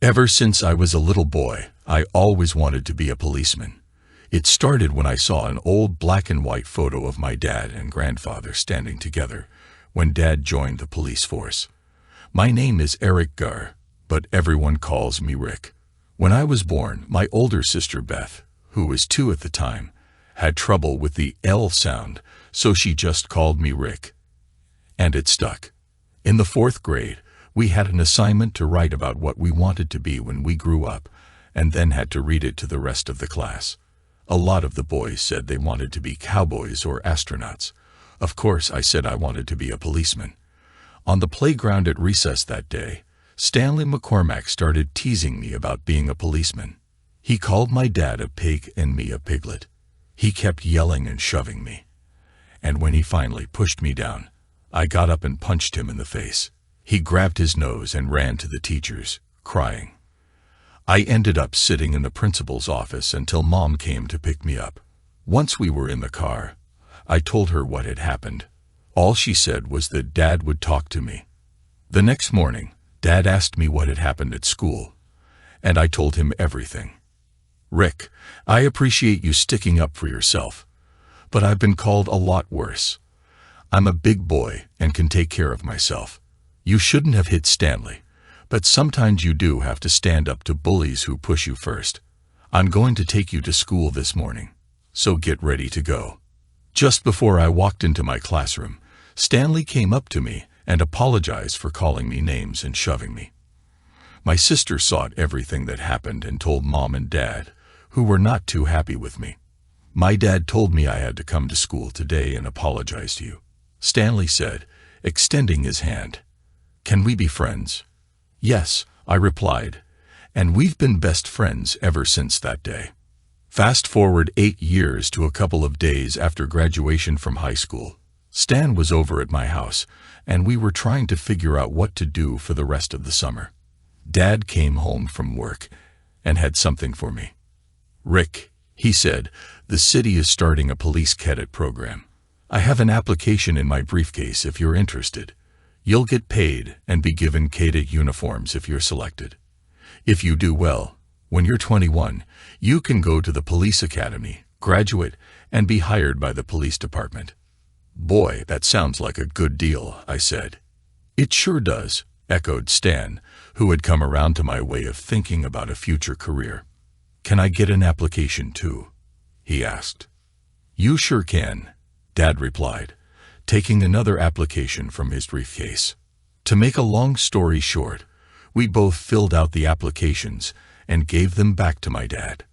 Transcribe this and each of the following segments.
Ever since I was a little boy, I always wanted to be a policeman. It started when I saw an old black and white photo of my dad and grandfather standing together when Dad joined the police force. My name is Eric Gar, but everyone calls me Rick. When I was born, my older sister Beth, who was 2 at the time, had trouble with the L sound, so she just called me Rick. And it stuck. In the 4th grade, we had an assignment to write about what we wanted to be when we grew up, and then had to read it to the rest of the class. A lot of the boys said they wanted to be cowboys or astronauts. Of course, I said I wanted to be a policeman. On the playground at recess that day, Stanley McCormack started teasing me about being a policeman. He called my dad a pig and me a piglet. He kept yelling and shoving me. And when he finally pushed me down, I got up and punched him in the face. He grabbed his nose and ran to the teachers, crying. I ended up sitting in the principal's office until Mom came to pick me up. Once we were in the car, I told her what had happened. All she said was that Dad would talk to me. The next morning, Dad asked me what had happened at school, and I told him everything. Rick, I appreciate you sticking up for yourself, but I've been called a lot worse. I'm a big boy and can take care of myself. You shouldn't have hit Stanley, but sometimes you do have to stand up to bullies who push you first. I'm going to take you to school this morning, so get ready to go. Just before I walked into my classroom, Stanley came up to me and apologized for calling me names and shoving me. My sister saw everything that happened and told Mom and Dad, who were not too happy with me. My dad told me I had to come to school today and apologize to you, Stanley said, extending his hand. Can we be friends? Yes, I replied, and we've been best friends ever since that day. Fast forward 8 years to a couple of days after graduation from high school. Stan was over at my house, and we were trying to figure out what to do for the rest of the summer. Dad came home from work and had something for me. Rick, he said, the city is starting a police cadet program. I have an application in my briefcase if you're interested. You'll get paid and be given cadet uniforms if you're selected. If you do well, when you're 21, you can go to the police academy, graduate, and be hired by the police department. Boy, that sounds like a good deal, I said. It sure does, echoed Stan, who had come around to my way of thinking about a future career. Can I get an application too? He asked. You sure can, Dad replied, taking another application from his briefcase. To make a long story short, we both filled out the applications and gave them back to my dad.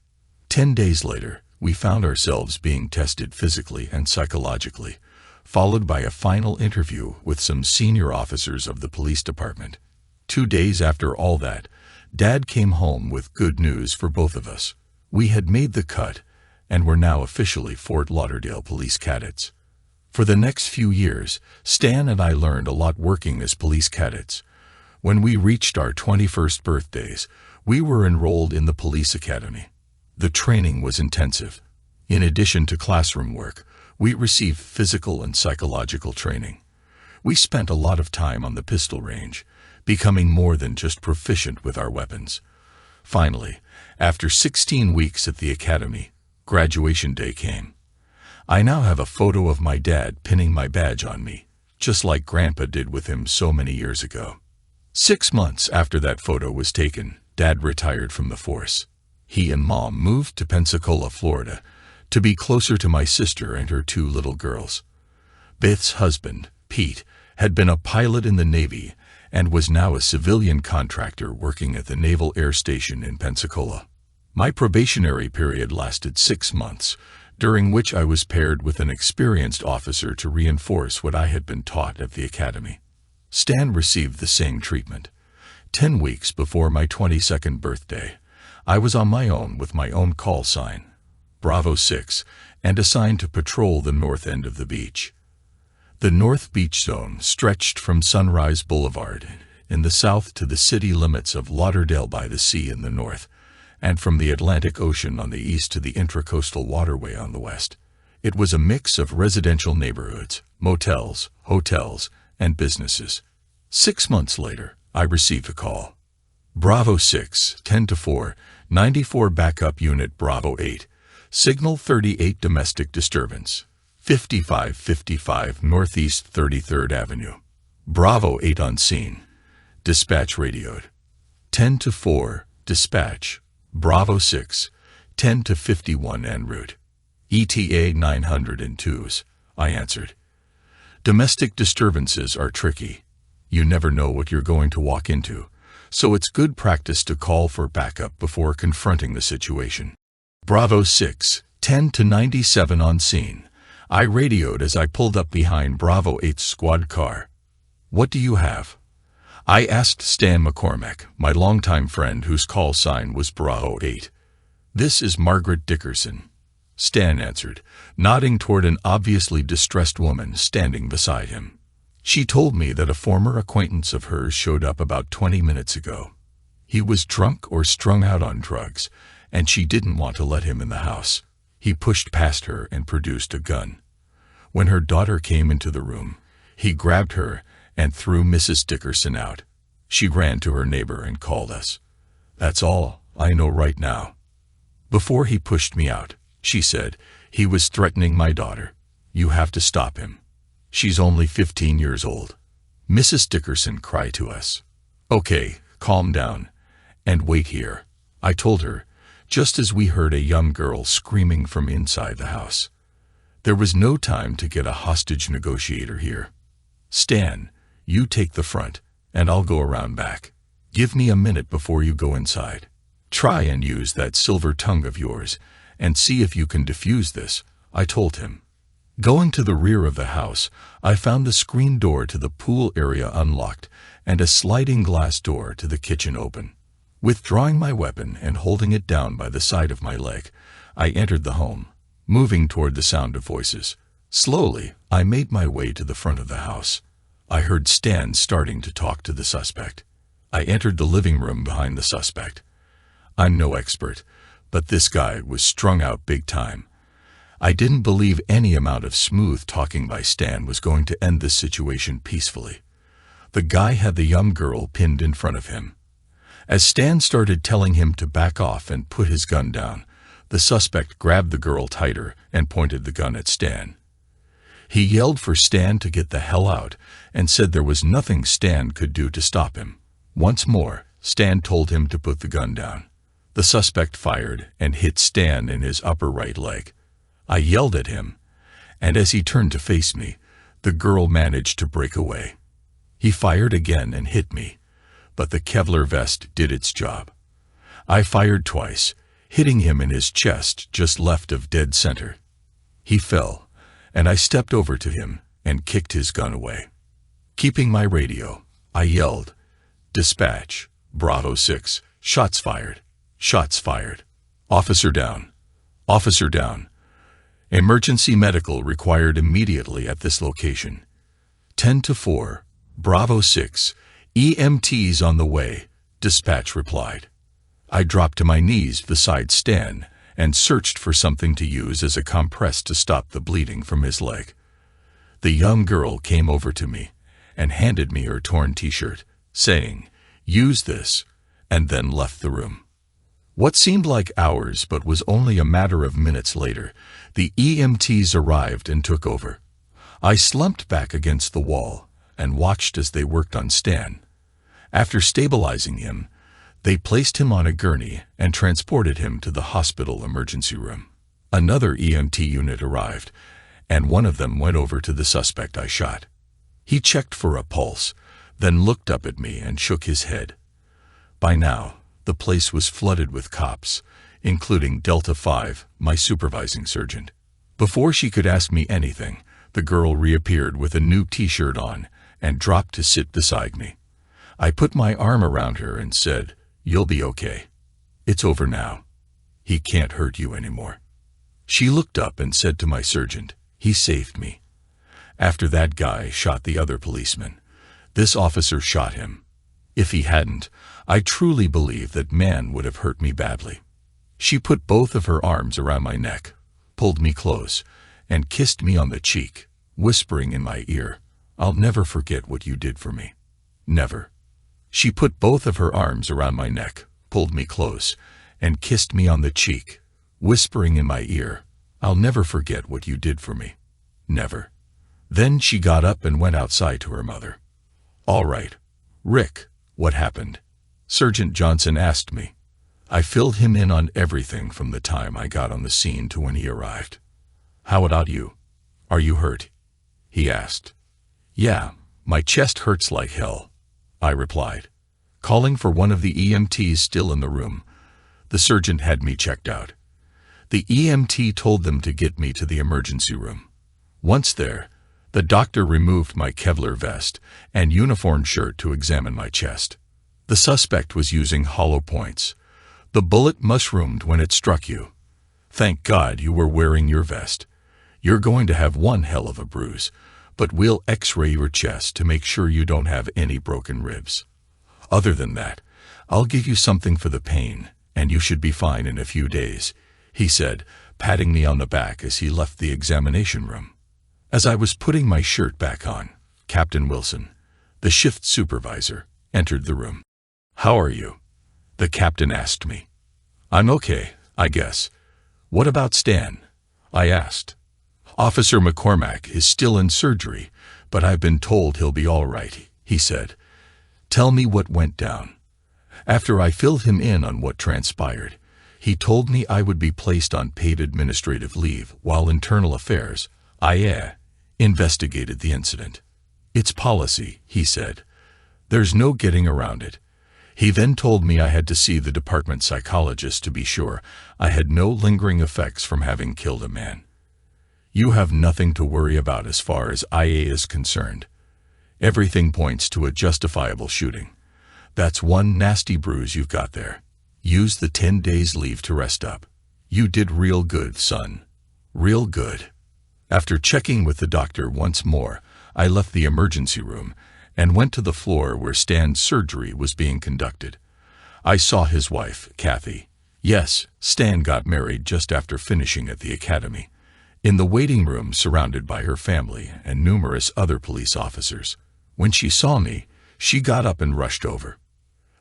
10 days later, we found ourselves being tested physically and psychologically, followed by a final interview with some senior officers of the police department. 2 days after all that, Dad came home with good news for both of us. We had made the cut and were now officially Fort Lauderdale police cadets. For the next few years, Stan and I learned a lot working as police cadets. When we reached our 21st birthdays, we were enrolled in the police academy. The training was intensive. In addition to classroom work, we received physical and psychological training. We spent a lot of time on the pistol range, becoming more than just proficient with our weapons. Finally, after 16 weeks at the academy, graduation day came. I now have a photo of my dad pinning my badge on me, just like Grandpa did with him so many years ago. 6 months after that photo was taken, Dad retired from the force. He and Mom moved to Pensacola, Florida, to be closer to my sister and her 2 little girls. Beth's husband, Pete, had been a pilot in the Navy and was now a civilian contractor working at the Naval Air Station in Pensacola. My probationary period lasted 6 months, during which I was paired with an experienced officer to reinforce what I had been taught at the academy. Stan received the same treatment. 10 weeks before my 22nd birthday, I was on my own with my own call sign, Bravo 6, and assigned to patrol the north end of the beach. The North Beach Zone stretched from Sunrise Boulevard in the south to the city limits of Lauderdale by the Sea in the north, and from the Atlantic Ocean on the east to the Intracoastal Waterway on the west. It was a mix of residential neighborhoods, motels, hotels, and businesses. 6 months later, I received a call. Bravo 6, 10-4, 94 backup unit Bravo 8, signal 38 domestic disturbance, 5555 Northeast 33rd Avenue. Bravo 8 on scene. Dispatch radioed. 10-4, dispatch. Bravo 6, 10-51 en route. ETA 902s, I answered. Domestic disturbances are tricky. You never know what you're going to walk into, so it's good practice to call for backup before confronting the situation. Bravo 6, 10-97 on scene. I radioed as I pulled up behind Bravo 8's squad car. What do you have? I asked Stan McCormack, my longtime friend whose call sign was Bravo 8. This is Margaret Dickerson. Stan answered, nodding toward an obviously distressed woman standing beside him. She told me that a former acquaintance of hers showed up about 20 minutes ago. He was drunk or strung out on drugs, and she didn't want to let him in the house. He pushed past her and produced a gun. When her daughter came into the room, he grabbed her and threw Mrs. Dickerson out. She ran to her neighbor and called us. That's all I know right now. Before he pushed me out, she said, he was threatening my daughter. You have to stop him. She's only 15 years old. Mrs. Dickerson cried to us. Okay, calm down, and wait here, I told her, just as we heard a young girl screaming from inside the house. There was no time to get a hostage negotiator here. Stan, you take the front, and I'll go around back. Give me a minute before you go inside. Try and use that silver tongue of yours, and see if you can defuse this, I told him. Going to the rear of the house, I found the screen door to the pool area unlocked and a sliding glass door to the kitchen open. Withdrawing my weapon and holding it down by the side of my leg, I entered the home, moving toward the sound of voices. Slowly, I made my way to the front of the house. I heard Stan starting to talk to the suspect. I entered the living room behind the suspect. I'm no expert, but this guy was strung out big time. I didn't believe any amount of smooth talking by Stan was going to end this situation peacefully. The guy had the young girl pinned in front of him. As Stan started telling him to back off and put his gun down, the suspect grabbed the girl tighter and pointed the gun at Stan. He yelled for Stan to get the hell out and said there was nothing Stan could do to stop him. Once more, Stan told him to put the gun down. The suspect fired and hit Stan in his upper right leg. I yelled at him, and as he turned to face me, the girl managed to break away. He fired again and hit me, but the Kevlar vest did its job. I fired twice, hitting him in his chest just left of dead center. He fell, and I stepped over to him and kicked his gun away. Keeping my radio, I yelled, "Dispatch, Bravo 6, shots fired, shots fired. Officer down, officer down. Emergency medical required immediately at this location. 10-4, Bravo 6, EMTs on the way," dispatch replied. I dropped to my knees beside Stan and searched for something to use as a compress to stop the bleeding from his leg. The young girl came over to me and handed me her torn t-shirt, saying, "Use this," and then left the room. What seemed like hours but was only a matter of minutes later, the EMTs arrived and took over. I slumped back against the wall and watched as they worked on Stan. After stabilizing him, they placed him on a gurney and transported him to the hospital emergency room. Another EMT unit arrived, and one of them went over to the suspect I shot. He checked for a pulse, then looked up at me and shook his head. By now, the place was flooded with cops, including Delta 5, my supervising sergeant. Before she could ask me anything, the girl reappeared with a new t-shirt on and dropped to sit beside me. I put my arm around her and said, "You'll be okay. It's over now. He can't hurt you anymore." She looked up and said to my sergeant, "He saved me. After that guy shot the other policeman, this officer shot him. If he hadn't, I truly believe that man would have hurt me badly." She put both of her arms around my neck, pulled me close, and kissed me on the cheek, whispering in my ear, "I'll never forget what you did for me. Never." She put both of her arms around my neck, pulled me close, and kissed me on the cheek, whispering in my ear, "I'll never forget what you did for me. Never." Then she got up and went outside to her mother. "All right, Rick, what happened?" Sergeant Johnson asked me. I filled him in on everything from the time I got on the scene to when he arrived. "How about you? Are you hurt?" he asked. "Yeah, my chest hurts like hell," I replied. Calling for one of the EMTs still in the room, the surgeon had me checked out. The EMT told them to get me to the emergency room. Once there, the doctor removed my Kevlar vest and uniform shirt to examine my chest. The suspect was using hollow points. The bullet mushroomed when it struck you. Thank God you were wearing your vest. You're going to have one hell of a bruise, but we'll x-ray your chest to make sure you don't have any broken ribs. Other than that, I'll give you something for the pain, and you should be fine in a few days," he said, patting me on the back as he left the examination room. As I was putting my shirt back on, Captain Wilson, the shift supervisor, entered the room. "How are you?" the captain asked me. "I'm okay, I guess. What about Stan?" I asked. "Officer McCormack is still in surgery, but I've been told he'll be all right," he said. "Tell me what went down." After I filled him in on what transpired, he told me I would be placed on paid administrative leave while Internal Affairs, IA, investigated the incident. "It's policy," he said. "There's no getting around it." He then told me I had to see the department psychologist to be sure I had no lingering effects from having killed a man. "You have nothing to worry about as far as IA is concerned. Everything points to a justifiable shooting. That's one nasty bruise you've got there. Use the 10 days leave to rest up. You did real good, son. Real good." After checking with the doctor once more, I left the emergency room and went to the floor where Stan's surgery was being conducted. I saw his wife, Kathy. Yes, Stan got married just after finishing at the academy. In the waiting room surrounded by her family and numerous other police officers. When she saw me, she got up and rushed over.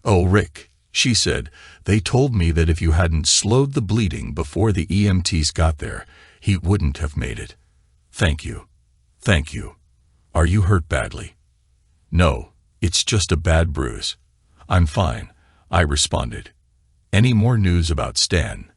"Oh, Rick," she said, "they told me that if you hadn't slowed the bleeding before the EMTs got there, he wouldn't have made it. Thank you. Thank you. Are you hurt badly?" "No, it's just a bad bruise. I'm fine," I responded. "Any more news about Stan?"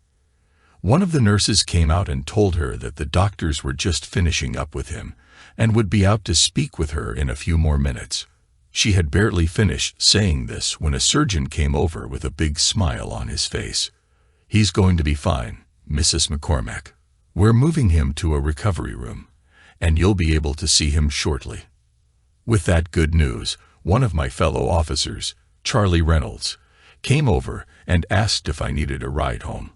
One of the nurses came out and told her that the doctors were just finishing up with him and would be out to speak with her in a few more minutes. She had barely finished saying this when a surgeon came over with a big smile on his face. "He's going to be fine, Mrs. McCormack. We're moving him to a recovery room, and you'll be able to see him shortly." With that good news, one of my fellow officers, Charlie Reynolds, came over and asked if I needed a ride home.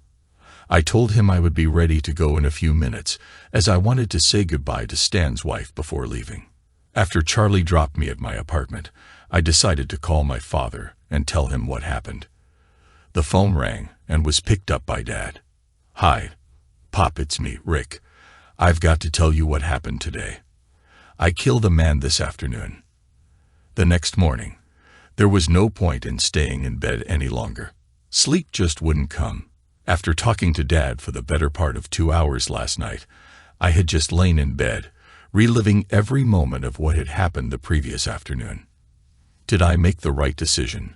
I told him I would be ready to go in a few minutes, as I wanted to say goodbye to Stan's wife before leaving. After Charlie dropped me at my apartment, I decided to call my father and tell him what happened. The phone rang and was picked up by Dad. "Hi, Pop, it's me, Rick. I've got to tell you what happened today. I killed a man this afternoon." The next morning, there was no point in staying in bed any longer. Sleep just wouldn't come. After talking to Dad for the better part of 2 hours last night, I had just lain in bed, reliving every moment of what had happened the previous afternoon. Did I make the right decision?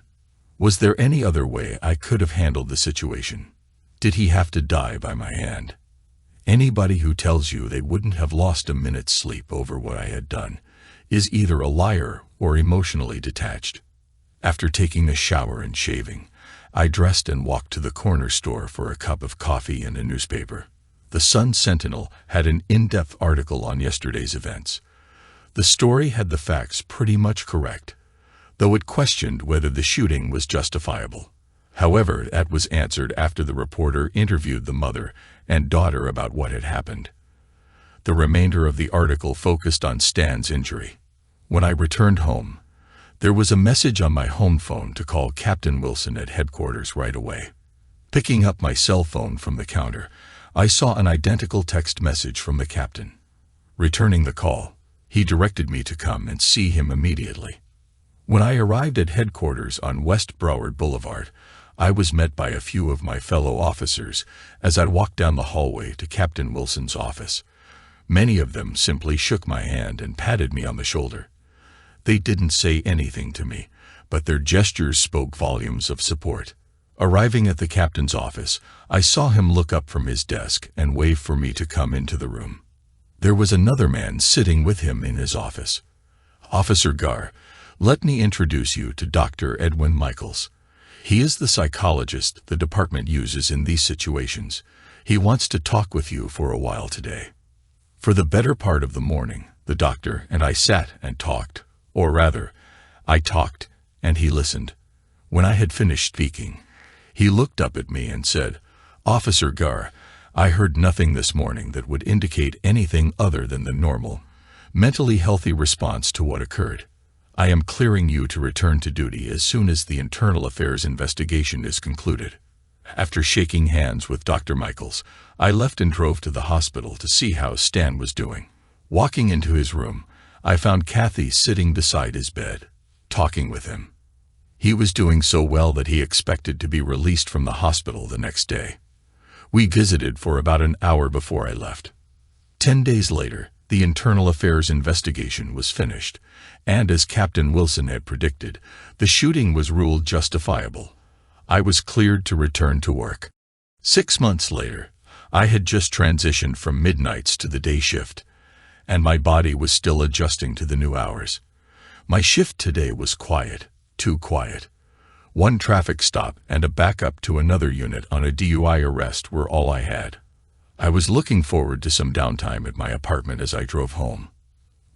Was there any other way I could have handled the situation? Did he have to die by my hand? Anybody who tells you they wouldn't have lost a minute's sleep over what I had done is either a liar or emotionally detached. After taking a shower and shaving, I dressed and walked to the corner store for a cup of coffee and a newspaper. The Sun-Sentinel had an in-depth article on yesterday's events. The story had the facts pretty much correct, though it questioned whether the shooting was justifiable. However, that was answered after the reporter interviewed the mother and daughter about what had happened. The remainder of the article focused on Stan's injury. When I returned home, there was a message on my home phone to call Captain Wilson at headquarters right away. Picking up my cell phone from the counter, I saw an identical text message from the captain. Returning the call, he directed me to come and see him immediately. When I arrived at headquarters on West Broward Boulevard, I was met by a few of my fellow officers as I walked down the hallway to Captain Wilson's office. Many of them simply shook my hand and patted me on the shoulder. They didn't say anything to me, but their gestures spoke volumes of support. Arriving at the captain's office, I saw him look up from his desk and wave for me to come into the room. There was another man sitting with him in his office. "Officer Gar, let me introduce you to Dr. Edwin Michaels. He is the psychologist the department uses in these situations. He wants to talk with you for a while today." For the better part of the morning, the doctor and I sat and talked, or rather, I talked and he listened. When I had finished speaking, he looked up at me and said, "Officer Gar, I heard nothing this morning that would indicate anything other than the normal, mentally healthy response to what occurred. I am clearing you to return to duty as soon as the internal affairs investigation is concluded." After shaking hands with Dr. Michaels, I left and drove to the hospital to see how Stan was doing. Walking into his room, I found Kathy sitting beside his bed, talking with him. He was doing so well that he expected to be released from the hospital the next day. We visited for about an hour before I left. 10 days later, the internal affairs investigation was finished, and as Captain Wilson had predicted, the shooting was ruled justifiable. I was cleared to return to work. 6 months later, I had just transitioned from midnights to the day shift, and my body was still adjusting to the new hours. My shift today was quiet. Too quiet. One traffic stop and a backup to another unit on a DUI arrest were all I had. I was looking forward to some downtime at my apartment as I drove home.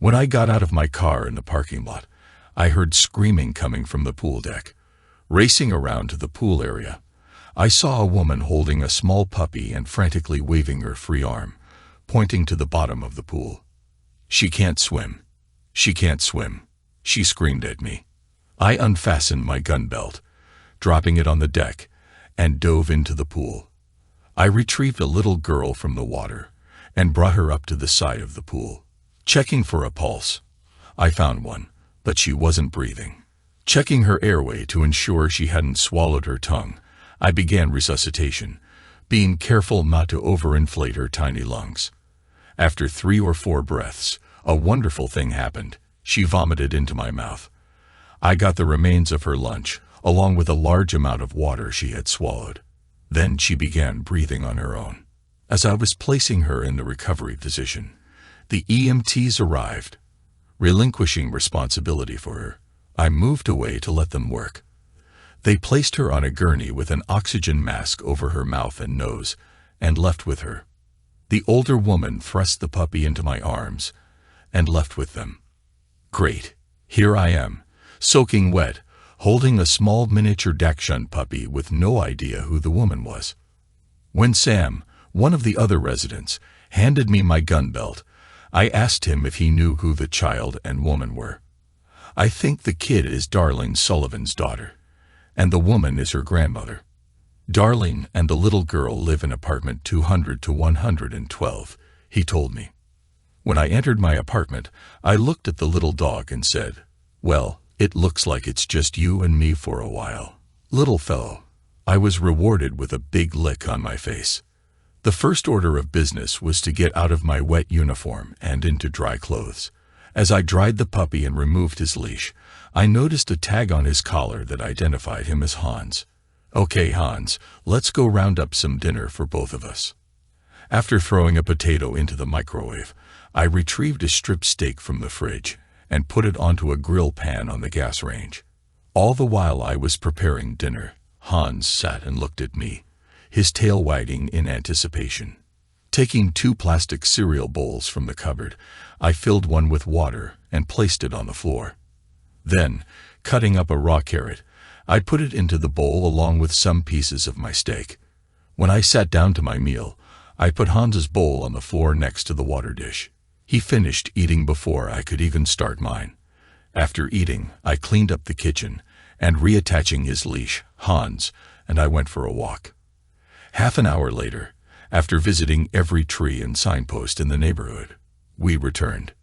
When I got out of my car in the parking lot, I heard screaming coming from the pool deck. Racing around to the pool area, I saw a woman holding a small puppy and frantically waving her free arm, pointing to the bottom of the pool. "She can't swim. She can't swim," she screamed at me. I unfastened my gun belt, dropping it on the deck, and dove into the pool. I retrieved a little girl from the water and brought her up to the side of the pool. Checking for a pulse, I found one, but she wasn't breathing. Checking her airway to ensure she hadn't swallowed her tongue, I began resuscitation, being careful not to overinflate her tiny lungs. After 3 or 4 breaths, a wonderful thing happened. She vomited into my mouth. I got the remains of her lunch, along with a large amount of water she had swallowed. Then she began breathing on her own. As I was placing her in the recovery position, the EMTs arrived. Relinquishing responsibility for her, I moved away to let them work. They placed her on a gurney with an oxygen mask over her mouth and nose, and left with her. The older woman thrust the puppy into my arms and left with them. Great. Here I am, soaking wet, holding a small miniature Dachshund puppy with no idea who the woman was. When Sam, one of the other residents, handed me my gun belt, I asked him if he knew who the child and woman were. "I think the kid is Darlene Sullivan's daughter, and the woman is her grandmother. Darlene and the little girl live in apartment 200 to 112, he told me. When I entered my apartment, I looked at the little dog and said, "Well, it looks like it's just you and me for a while, little fellow." I was rewarded with a big lick on my face. The first order of business was to get out of my wet uniform and into dry clothes. As I dried the puppy and removed his leash, I noticed a tag on his collar that identified him as Hans. "Okay, Hans, let's go round up some dinner for both of us." After throwing a potato into the microwave, I retrieved a strip steak from the fridge and put it onto a grill pan on the gas range. All the while I was preparing dinner, Hans sat and looked at me, his tail wagging in anticipation. Taking 2 plastic cereal bowls from the cupboard, I filled one with water and placed it on the floor. Then, cutting up a raw carrot, I put it into the bowl along with some pieces of my steak. When I sat down to my meal, I put Hans's bowl on the floor next to the water dish. He finished eating before I could even start mine. After eating, I cleaned up the kitchen, and reattaching his leash, Hans and I went for a walk. Half an hour later, after visiting every tree and signpost in the neighborhood, we returned.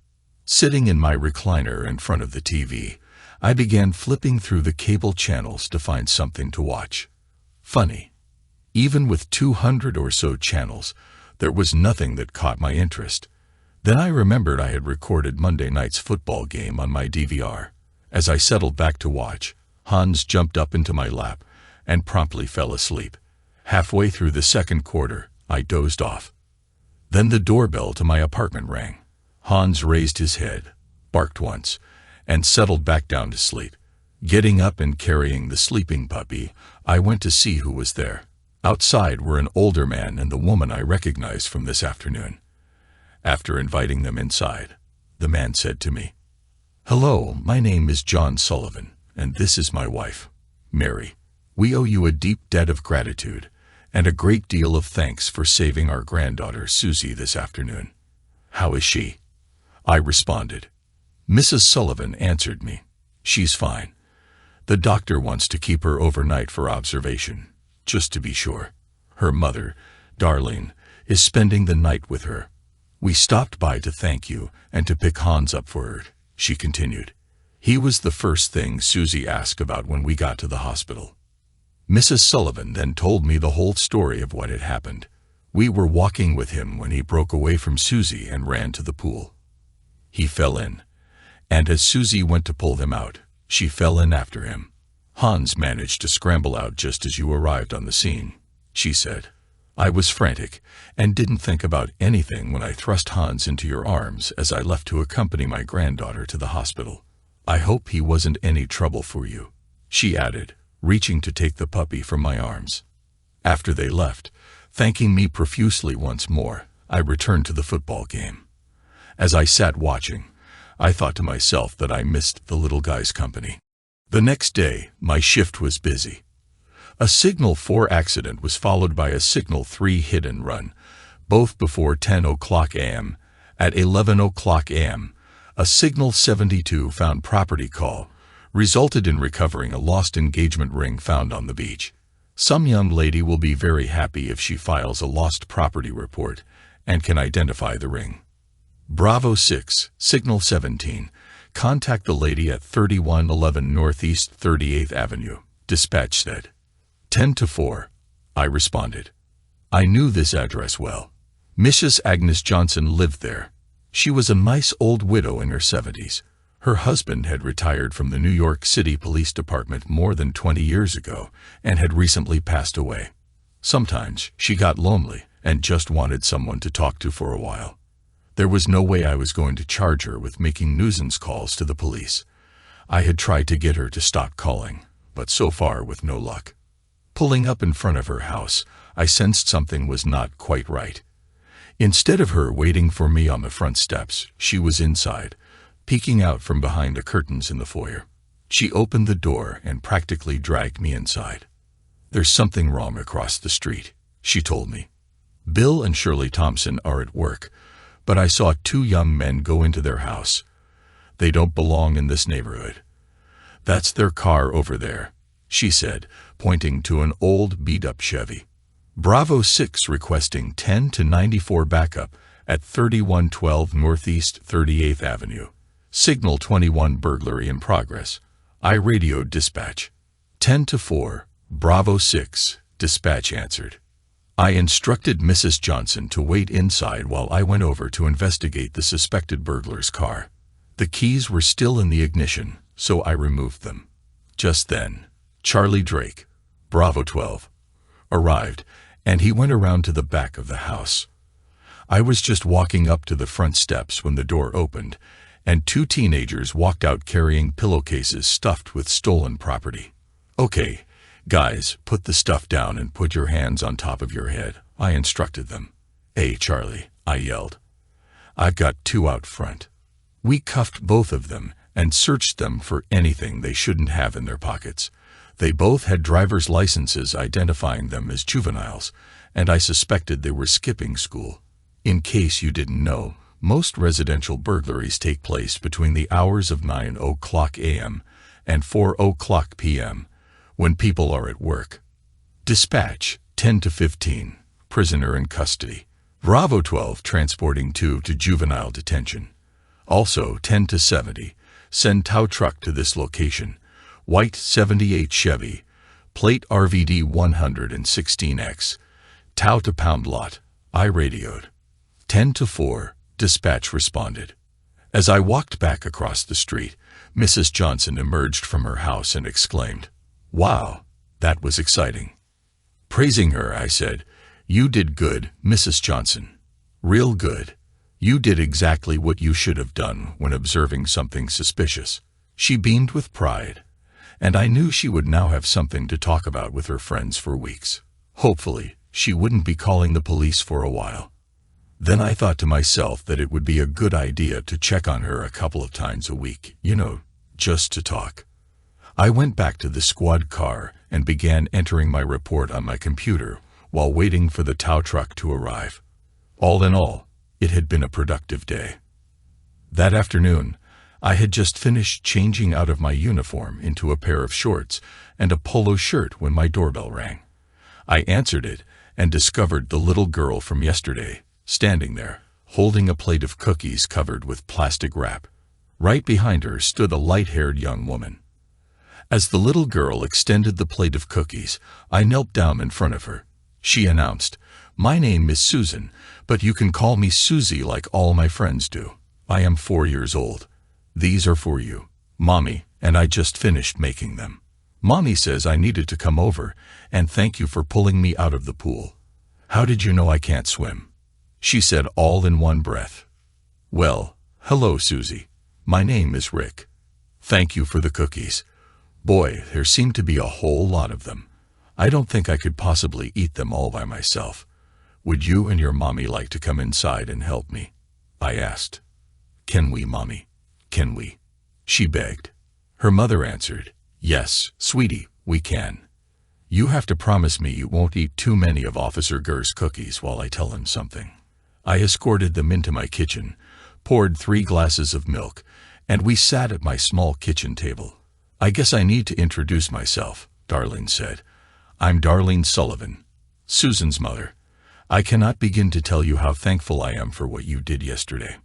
Sitting in my recliner in front of the TV, I began flipping through the cable channels to find something to watch. Funny. Even with 200 or so channels, there was nothing that caught my interest. Then I remembered I had recorded Monday night's football game on my DVR. As I settled back to watch, Hans jumped up into my lap and promptly fell asleep. Halfway through the second quarter, I dozed off. Then the doorbell to my apartment rang. Hans raised his head, barked once, and settled back down to sleep. Getting up and carrying the sleeping puppy, I went to see who was there. Outside were an older man and the woman I recognized from this afternoon. After inviting them inside, the man said to me, "Hello, my name is John Sullivan, and this is my wife, Mary. We owe you a deep debt of gratitude and a great deal of thanks for saving our granddaughter Susie this afternoon. How is she?" I responded. Mrs. Sullivan answered me. "She's fine. The doctor wants to keep her overnight for observation, just to be sure. Her mother, Darlene, is spending the night with her. We stopped by to thank you and to pick Hans up for her," she continued. "He was the first thing Susie asked about when we got to the hospital." Mrs. Sullivan then told me the whole story of what had happened. We were walking with him when he broke away from Susie and ran to the pool. He fell in, and as Susie went to pull him out, she fell in after him. "Hans managed to scramble out just as you arrived on the scene," she said. "I was frantic and didn't think about anything when I thrust Hans into your arms as I left to accompany my granddaughter to the hospital. I hope he wasn't any trouble for you," she added, reaching to take the puppy from my arms. After they left, thanking me profusely once more, I returned to the football game. As I sat watching, I thought to myself that I missed the little guy's company. The next day, my shift was busy. A Signal 4 accident was followed by a Signal 3 hit and run, both before 10 o'clock a.m. At 11 o'clock a.m., a Signal 72 found property call resulted in recovering a lost engagement ring found on the beach. Some young lady will be very happy if she files a lost property report and can identify the ring. Bravo 6, Signal 17, contact the lady at 3111 Northeast 38th Avenue, dispatch said. 10 to 4, I responded. I knew this address well. Mrs. Agnes Johnson lived there. She was a nice old widow in her 70s. Her husband had retired from the New York City Police Department more than 20 years ago and had recently passed away. Sometimes she got lonely and just wanted someone to talk to for a while. There was no way I was going to charge her with making nuisance calls to the police. I had tried to get her to stop calling, but so far with no luck. Pulling up in front of her house, I sensed something was not quite right. Instead of her waiting for me on the front steps, she was inside, peeking out from behind the curtains in the foyer. She opened the door and practically dragged me inside. "There's something wrong across the street," she told me. "Bill and Shirley Thompson are at work, but I saw 2 young men go into their house. They don't belong in this neighborhood. That's their car over there," she said, pointing to an old beat-up Chevy. Bravo 6 requesting 10 to 94 backup at 3112 Northeast 38th Avenue. Signal 21 burglary in progress. I radioed dispatch. 10 to 4, Bravo 6, dispatch answered. I instructed Mrs. Johnson to wait inside while I went over to investigate the suspected burglar's car. The keys were still in the ignition, so I removed them. Just then, Charlie Drake, Bravo 12, arrived, and he went around to the back of the house. I was just walking up to the front steps when the door opened, and 2 teenagers walked out carrying pillowcases stuffed with stolen property. "Okay, guys, put the stuff down and put your hands on top of your head," I instructed them. "Hey, Charlie," I yelled. "I've got 2 out front." We cuffed both of them and searched them for anything they shouldn't have in their pockets. They both had driver's licenses identifying them as juveniles, and I suspected they were skipping school. In case you didn't know, most residential burglaries take place between the hours of 9 o'clock a.m. and 4 o'clock p.m., when people are at work. Dispatch, 10 to 15, prisoner in custody. Bravo 12 transporting 2 to juvenile detention. Also 10 to 70, Send tow truck to this location. White 78 Chevy. Plate RVD 116X. Tow to pound lot. I radioed. 10-4, dispatch responded. As I walked back across the street, Mrs. Johnson emerged from her house and exclaimed, "Wow, that was exciting." Praising her, I said, "You did good, Mrs. Johnson. Real good. You did exactly what you should have done when observing something suspicious." She beamed with pride, and I knew she would now have something to talk about with her friends for weeks. Hopefully, she wouldn't be calling the police for a while. Then I thought to myself that it would be a good idea to check on her a couple of times a week, just to talk. I went back to the squad car and began entering my report on my computer while waiting for the tow truck to arrive. All in all, it had been a productive day. That afternoon, I had just finished changing out of my uniform into a pair of shorts and a polo shirt when my doorbell rang. I answered it and discovered the little girl from yesterday, standing there, holding a plate of cookies covered with plastic wrap. Right behind her stood a light-haired young woman. As the little girl extended the plate of cookies, I knelt down in front of her. She announced, "My name is Susan, but you can call me Susie like all my friends do. I am 4 years old. These are for you, Mommy, and I just finished making them. Mommy says I needed to come over, and thank you for pulling me out of the pool. How did you know I can't swim?" She said all in one breath. "Well, hello, Susie. My name is Rick. Thank you for the cookies. Boy, there seemed to be a whole lot of them. I don't think I could possibly eat them all by myself. Would you and your mommy like to come inside and help me?" I asked. "Can we, Mommy? Can we?" she begged. Her mother answered, "Yes, sweetie, we can. You have to promise me you won't eat too many of Officer Gurr's cookies while I tell him something." I escorted them into my kitchen, poured 3 glasses of milk, and we sat at my small kitchen table. "I guess I need to introduce myself," Darlene said. "I'm Darlene Sullivan, Susan's mother. I cannot begin to tell you how thankful I am for what you did yesterday.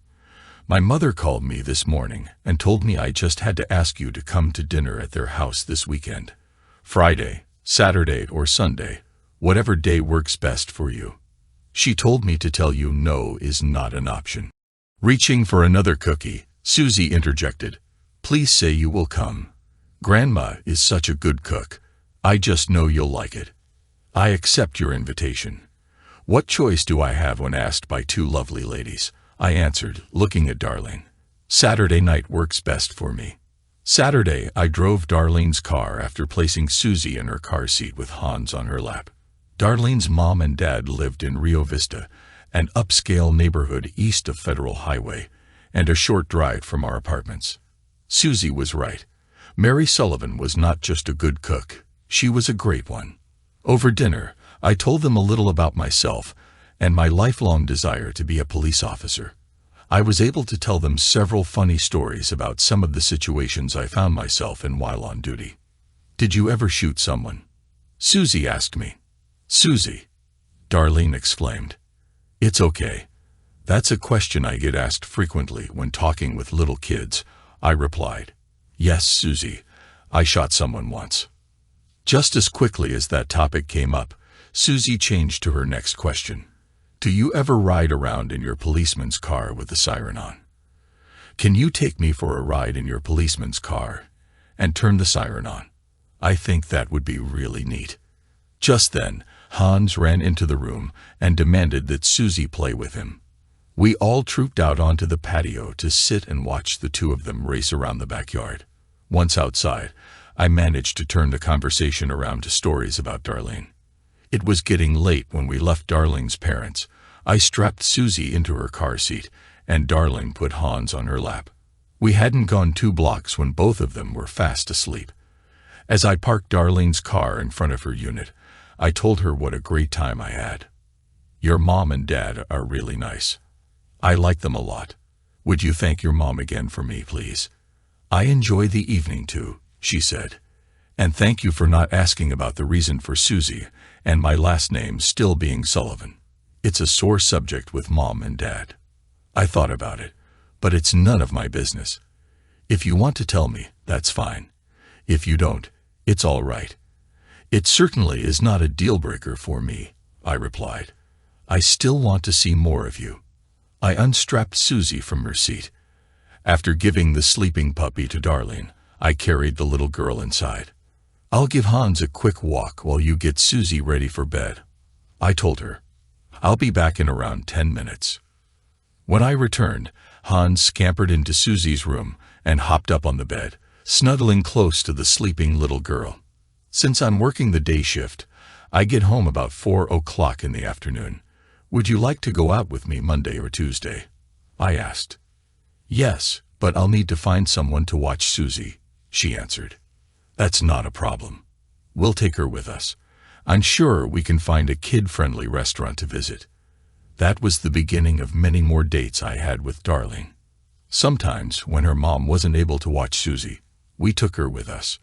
My mother called me this morning and told me I just had to ask you to come to dinner at their house this weekend. Friday, Saturday, or Sunday, whatever day works best for you. She told me to tell you no is not an option." Reaching for another cookie, Susie interjected, "Please say you will come. Grandma is such a good cook. I just know you'll like it. I accept your invitation." "What choice do I have when asked by 2 lovely ladies?" I answered, looking at Darlene. "Saturday night works best for me." Saturday, I drove Darlene's car after placing Susie in her car seat with Hans on her lap. Darlene's mom and dad lived in Rio Vista, an upscale neighborhood east of Federal Highway, and a short drive from our apartments. Susie was right. Mary Sullivan was not just a good cook, she was a great one. Over dinner, I told them a little about myself and my lifelong desire to be a police officer. I was able to tell them several funny stories about some of the situations I found myself in while on duty. "Did you ever shoot someone?" Susie asked me. "Susie," Darlene exclaimed. "It's okay. That's a question I get asked frequently when talking with little kids," I replied. "Yes, Susie, I shot someone once." Just as quickly as that topic came up, Susie changed to her next question. "Do you ever ride around in your policeman's car with the siren on? Can you take me for a ride in your policeman's car and turn the siren on? I think that would be really neat." Just then, Hans ran into the room and demanded that Susie play with him. We all trooped out onto the patio to sit and watch the 2 of them race around the backyard. Once outside, I managed to turn the conversation around to stories about Darlene. It was getting late when we left Darlene's parents. I strapped Susie into her car seat, and Darlene put Hans on her lap. We hadn't gone 2 blocks when both of them were fast asleep. As I parked Darlene's car in front of her unit, I told her what a great time I had. "Your mom and dad are really nice. I like them a lot. Would you thank your mom again for me, please? I enjoy the evening too," she said. "And thank you for not asking about the reason for Susie and my last name still being Sullivan. It's a sore subject with Mom and Dad. I thought about it, but it's none of my business. If you want to tell me, that's fine. If you don't, it's all right. It certainly is not a deal-breaker for me, I replied. I still want to see more of you. I unstrapped Susie from her seat. After giving the sleeping puppy to Darlene, I carried the little girl inside. I'll give Hans a quick walk while you get Susie ready for bed, I told her. I'll be back in around 10 minutes. When I returned, Hans scampered into Susie's room and hopped up on the bed, snuggling close to the sleeping little girl. Since I'm working the day shift, I get home about 4 o'clock in the afternoon. Would you like to go out with me Monday or Tuesday? I asked. Yes, but I'll need to find someone to watch Susie, she answered. That's not a problem. We'll take her with us. I'm sure we can find a kid-friendly restaurant to visit. That was the beginning of many more dates I had with Darlene. Sometimes, when her mom wasn't able to watch Susie, we took her with us.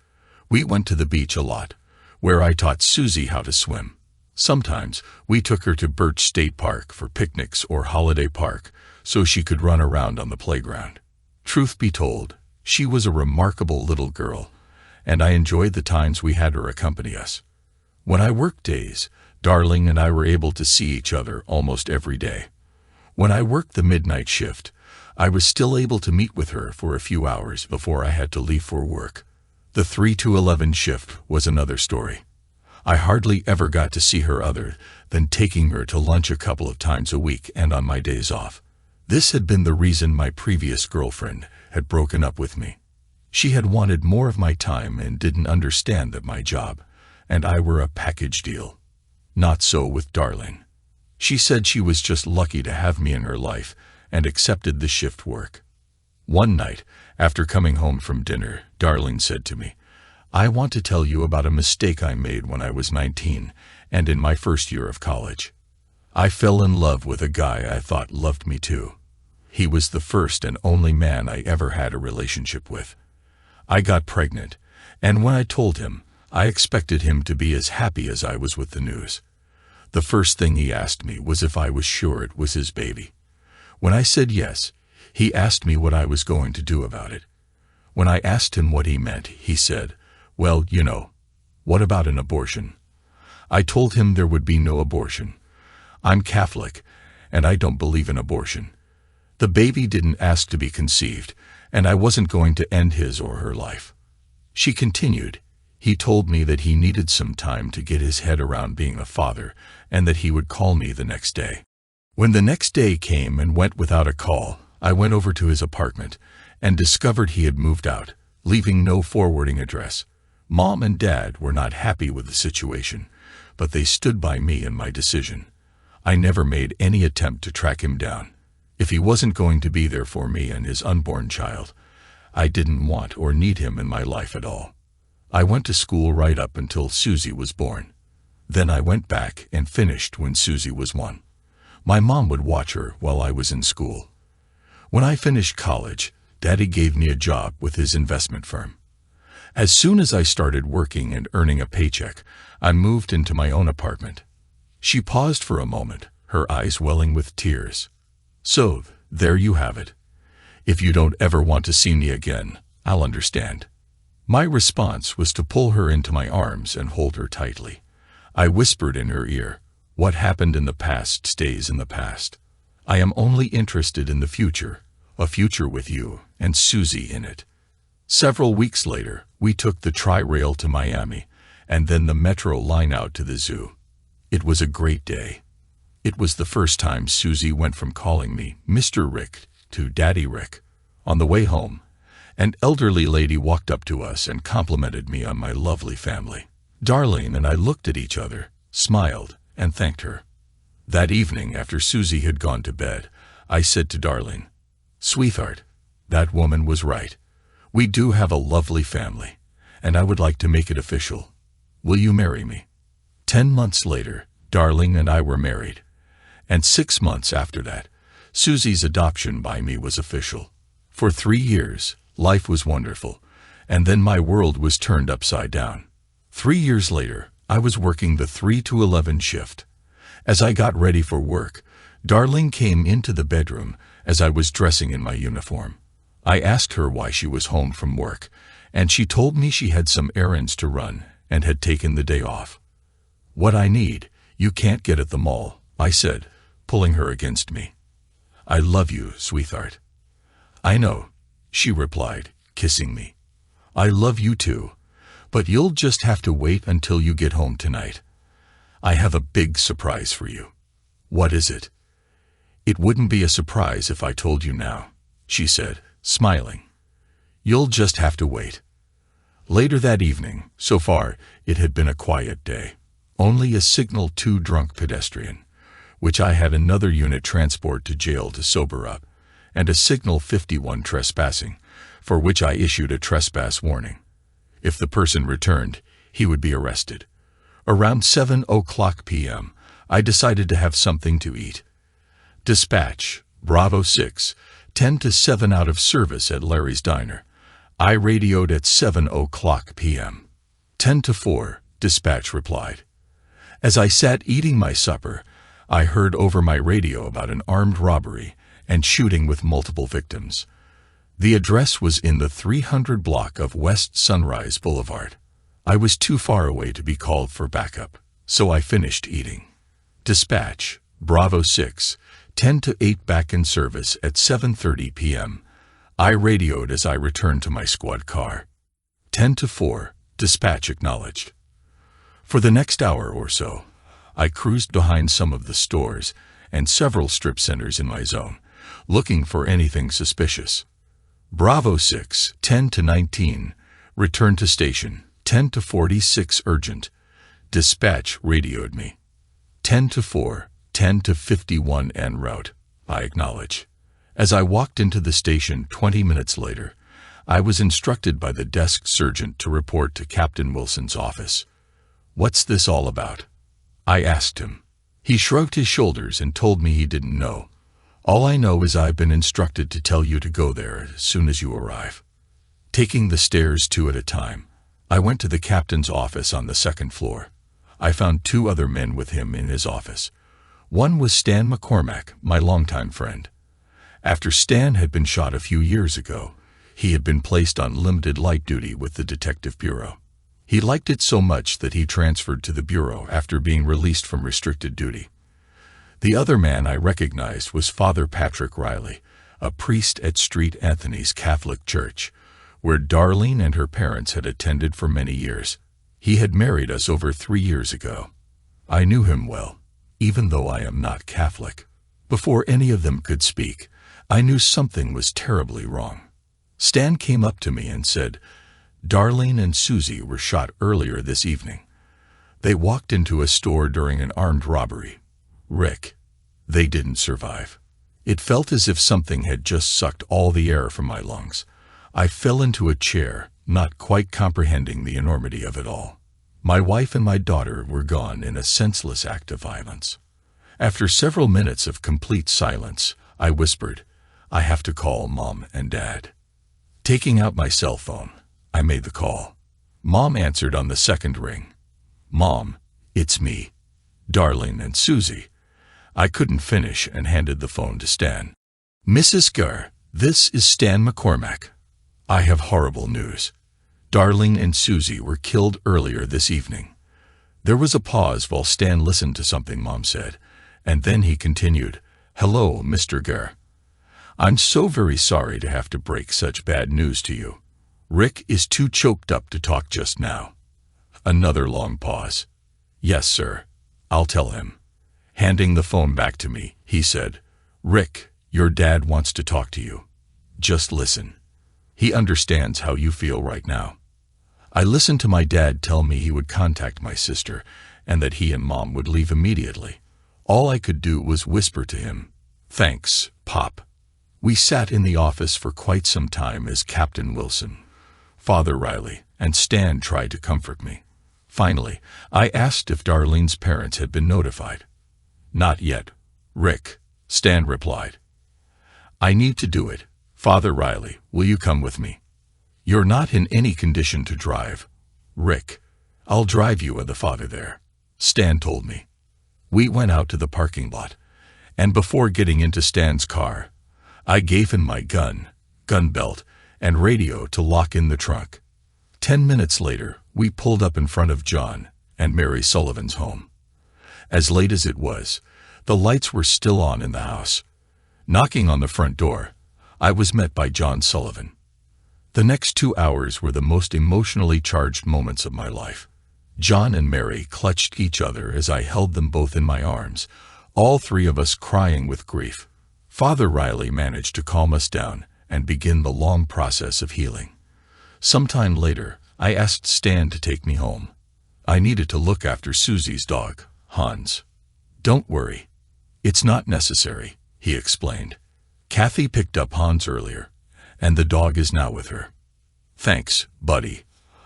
We went to the beach a lot, where I taught Susie how to swim. Sometimes, we took her to Birch State Park for picnics or Holiday Park so she could run around on the playground. Truth be told, she was a remarkable little girl, and I enjoyed the times we had her accompany us. When I worked days, Darlene and I were able to see each other almost every day. When I worked the midnight shift, I was still able to meet with her for a few hours before I had to leave for work. The 3 to 11 shift was another story. I hardly ever got to see her other than taking her to lunch a couple of times a week and on my days off. This had been the reason my previous girlfriend had broken up with me. She had wanted more of my time and didn't understand that my job and I were a package deal. Not so with Darlene. She said she was just lucky to have me in her life and accepted the shift work. One night, after coming home from dinner, Darlene said to me, I want to tell you about a mistake I made when I was 19 and in my first year of college. I fell in love with a guy I thought loved me too. He was the first and only man I ever had a relationship with. I got pregnant, and when I told him, I expected him to be as happy as I was with the news. The first thing he asked me was if I was sure it was his baby. When I said yes, he asked me what I was going to do about it. When I asked him what he meant, he said, well, you know, what about an abortion? I told him there would be no abortion. I'm Catholic, and I don't believe in abortion. The baby didn't ask to be conceived, and I wasn't going to end his or her life. She continued, he told me that he needed some time to get his head around being a father, and that he would call me the next day. When the next day came and went without a call, I went over to his apartment and discovered he had moved out, leaving no forwarding address. Mom and Dad were not happy with the situation, but they stood by me and my decision. I never made any attempt to track him down. If he wasn't going to be there for me and his unborn child, I didn't want or need him in my life at all. I went to school right up until Susie was born. Then I went back and finished when Susie was 1. My mom would watch her while I was in school. When I finished college, Daddy gave me a job with his investment firm. As soon as I started working and earning a paycheck, I moved into my own apartment. She paused for a moment, her eyes welling with tears. So, there you have it. If you don't ever want to see me again, I'll understand. My response was to pull her into my arms and hold her tightly. I whispered in her ear, what happened in the past stays in the past. I am only interested in the future, a future with you and Susie in it. Several weeks later, we took the Tri-Rail to Miami, and then the Metro line out to the zoo. It was a great day. It was the first time Susie went from calling me Mr. Rick to Daddy Rick. On the way home, an elderly lady walked up to us and complimented me on my lovely family. Darlene and I looked at each other, smiled, and thanked her. That evening, after Susie had gone to bed, I said to Darlene, "Sweetheart, that woman was right. We do have a lovely family, and I would like to make it official. Will you marry me?" 10 months later, Darlene and I were married, and 6 months after that, Susie's adoption by me was official. For 3 years, life was wonderful, and then my world was turned upside down. 3 years later, I was working the 3 to 11 shift. As I got ready for work, Darlene came into the bedroom as I was dressing in my uniform. I asked her why she was home from work, and she told me she had some errands to run and had taken the day off. What I need, you can't get at the mall, I said, pulling her against me. I love you, sweetheart. I know, she replied, kissing me. I love you too, but you'll just have to wait until you get home tonight. I have a big surprise for you. What is it? It wouldn't be a surprise if I told you now, she said, smiling. You'll just have to wait. Later that evening, so far, it had been a quiet day. Only a signal 2 drunk pedestrian, which I had another unit transport to jail to sober up, and a signal 51 trespassing, for which I issued a trespass warning. If the person returned, he would be arrested. Around 7:00 p.m., I decided to have something to eat. Dispatch, Bravo 6, 10 to 7 out of service at Larry's Diner. I radioed at 7:00 p.m. 10 to 4, dispatch replied. As I sat eating my supper, I heard over my radio about an armed robbery and shooting with multiple victims. The address was in the 300 block of West Sunrise Boulevard. I was too far away to be called for backup, so I finished eating. Dispatch, Bravo 6, 10 to 8 back in service at 7:30 p.m. I radioed as I returned to my squad car. 10 to 4, dispatch acknowledged. For the next hour or so, I cruised behind some of the stores and several strip centers in my zone, looking for anything suspicious. Bravo 6, 10 to 19, returned to station, 10 to 46 urgent. Dispatch radioed me. 10 to 4, 10 to 51 en route, I acknowledge. As I walked into the station 20 minutes later, I was instructed by the desk sergeant to report to Captain Wilson's office. What's this all about? I asked him. He shrugged his shoulders and told me he didn't know. All I know is I've been instructed to tell you to go there as soon as you arrive. Taking the stairs 2 at a time, I went to the captain's office on the 2nd floor. I found 2 other men with him in his office. One was Stan McCormack, my longtime friend. After Stan had been shot a few years ago, he had been placed on limited light duty with the Detective Bureau. He liked it so much that he transferred to the Bureau after being released from restricted duty. The other man I recognized was Father Patrick Riley, a priest at St. Anthony's Catholic Church, where Darlene and her parents had attended for many years. He had married us over 3 years ago. I knew him well, even though I am not Catholic. Before any of them could speak, I knew something was terribly wrong. Stan came up to me and said, Darlene and Susie were shot earlier this evening. They walked into a store during an armed robbery. Rick, they didn't survive. It felt as if something had just sucked all the air from my lungs. I fell into a chair, not quite comprehending the enormity of it all. My wife and my daughter were gone in a senseless act of violence. After several minutes of complete silence, I whispered, I have to call Mom and Dad. Taking out my cell phone, I made the call. Mom answered on the 2nd ring. Mom, it's me, Darlene and Susie. I couldn't finish and handed the phone to Stan. Mrs. Gurr, this is Stan McCormack. I have horrible news. Darlene and Susie were killed earlier this evening. There was a pause while Stan listened to something Mom said, and then he continued, Hello, Mr. Gurr. I'm so very sorry to have to break such bad news to you. Rick is too choked up to talk just now. Another long pause. Yes, sir. I'll tell him. Handing the phone back to me, he said, Rick, your dad wants to talk to you. Just listen. He understands how you feel right now. I listened to my dad tell me he would contact my sister and that he and Mom would leave immediately. All I could do was whisper to him, Thanks, Pop. We sat in the office for quite some time as Captain Wilson, Father Riley, and Stan tried to comfort me. Finally, I asked if Darlene's parents had been notified. Not yet, Rick, Stan replied. I need to do it. Father Riley, will you come with me? You're not in any condition to drive. Rick, I'll drive you and the father there, Stan told me. We went out to the parking lot, and before getting into Stan's car, I gave him my gun, gun belt, and radio to lock in the trunk. 10 minutes later, we pulled up in front of John and Mary Sullivan's home. As late as it was, the lights were still on in the house. Knocking on the front door, I was met by John Sullivan. The next 2 hours were the most emotionally charged moments of my life. John and Mary clutched each other as I held them both in my arms, all three of us crying with grief. Father Riley managed to calm us down and begin the long process of healing. Sometime later, I asked Stan to take me home. I needed to look after Susie's dog, Hans. "Don't worry. It's not necessary," he explained. "Kathy picked up Hans earlier, and the dog is now with her." "Thanks, buddy,"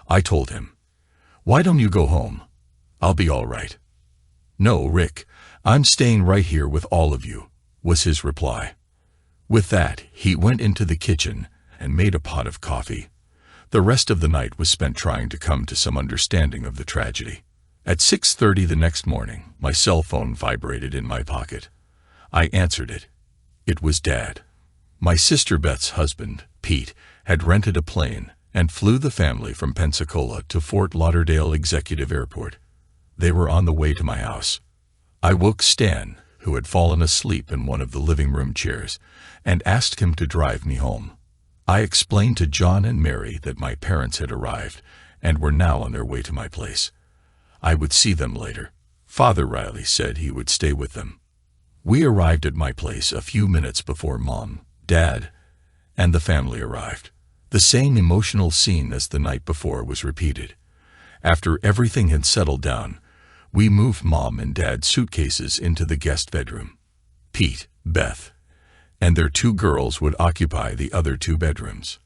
I told him. "Why don't you go home? I'll be all right." "No, Rick, I'm staying right here with all of you," was his reply. With that, he went into the kitchen and made a pot of coffee. The rest of the night was spent trying to come to some understanding of the tragedy. At 6:30 the next morning, my cell phone vibrated in my pocket. I answered it. It was Dad. My sister Beth's husband, Pete, had rented a plane and flew the family from Pensacola to Fort Lauderdale Executive Airport. They were on the way to my house. I woke Stan, who had fallen asleep in one of the living room chairs, and asked him to drive me home. I explained to John and Mary that my parents had arrived and were now on their way to my place. I would see them later. Father Riley said he would stay with them. We arrived at my place a few minutes before Mom, Dad, and the family arrived. The same emotional scene as the night before was repeated. After everything had settled down, we moved Mom and Dad's suitcases into the guest bedroom. Pete, Beth, and their 2 girls would occupy the other 2 bedrooms.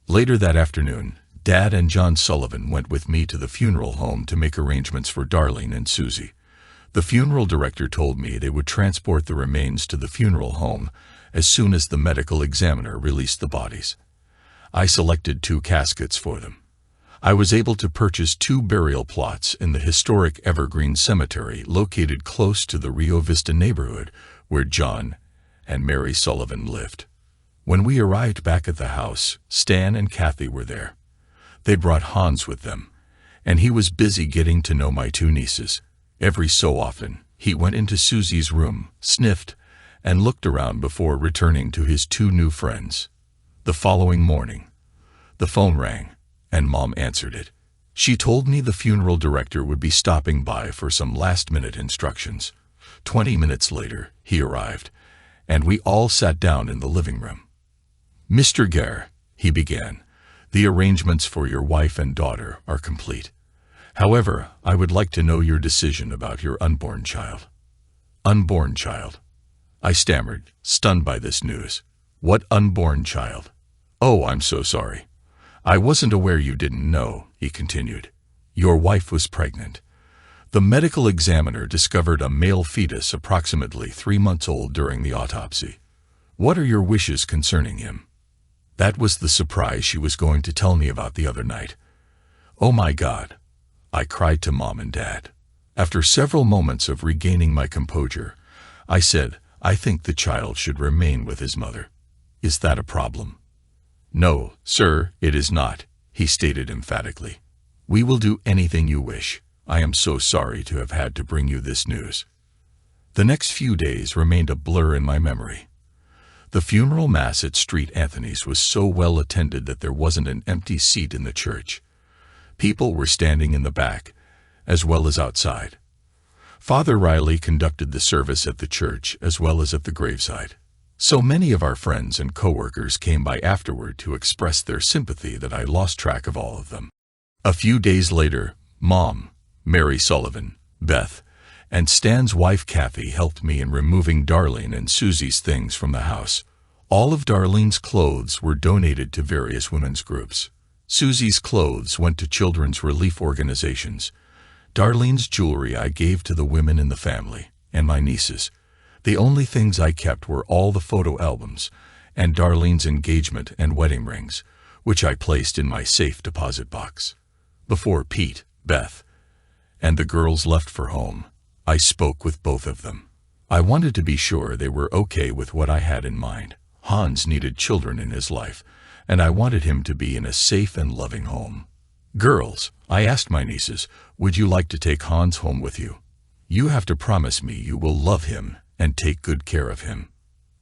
Later that afternoon, Dad and John Sullivan went with me to the funeral home to make arrangements for Darlene and Susie. The funeral director told me they would transport the remains to the funeral home as soon as the medical examiner released the bodies. I selected 2 caskets for them. I was able to purchase 2 burial plots in the historic Evergreen Cemetery located close to the Rio Vista neighborhood where John and Mary Sullivan lived. When we arrived back at the house, Stan and Kathy were there. They brought Hans with them, and he was busy getting to know my 2 nieces. Every so often, he went into Susie's room, sniffed, and looked around before returning to his 2 new friends. The following morning, the phone rang, and Mom answered it. She told me the funeral director would be stopping by for some last-minute instructions. 20 minutes later, he arrived, and we all sat down in the living room. "Mr. Gare," he began, "the arrangements for your wife and daughter are complete. However, I would like to know your decision about your unborn child." "Unborn child?" I stammered, stunned by this news. "What unborn child?" "Oh, I'm so sorry. I wasn't aware you didn't know," he continued. "Your wife was pregnant. The medical examiner discovered a male fetus approximately 3 months old during the autopsy. What are your wishes concerning him?" That was the surprise she was going to tell me about the other night. "Oh my God," I cried to Mom and Dad. After several moments of regaining my composure, I said, "I think the child should remain with his mother. Is that a problem?" "No, sir, it is not," he stated emphatically. "We will do anything you wish. I am so sorry to have had to bring you this news." The next few days remained a blur in my memory. The funeral mass at St. Anthony's was so well attended that there wasn't an empty seat in the church. People were standing in the back, as well as outside. Father Riley conducted the service at the church as well as at the graveside. So many of our friends and coworkers came by afterward to express their sympathy that I lost track of all of them. A few days later, Mom, Mary Sullivan, Beth, and Stan's wife Kathy helped me in removing Darlene and Susie's things from the house. All of Darlene's clothes were donated to various women's groups. Susie's clothes went to children's relief organizations. Darlene's jewelry I gave to the women in the family and my nieces. The only things I kept were all the photo albums and Darlene's engagement and wedding rings, which I placed in my safe deposit box. Before Pete, Beth, and the girls left for home, I spoke with both of them. I wanted to be sure they were okay with what I had in mind. Hans needed children in his life, and I wanted him to be in a safe and loving home. Girls, I asked my nieces, would you like to take Hans home with you? You have to promise me you will love him and take good care of him.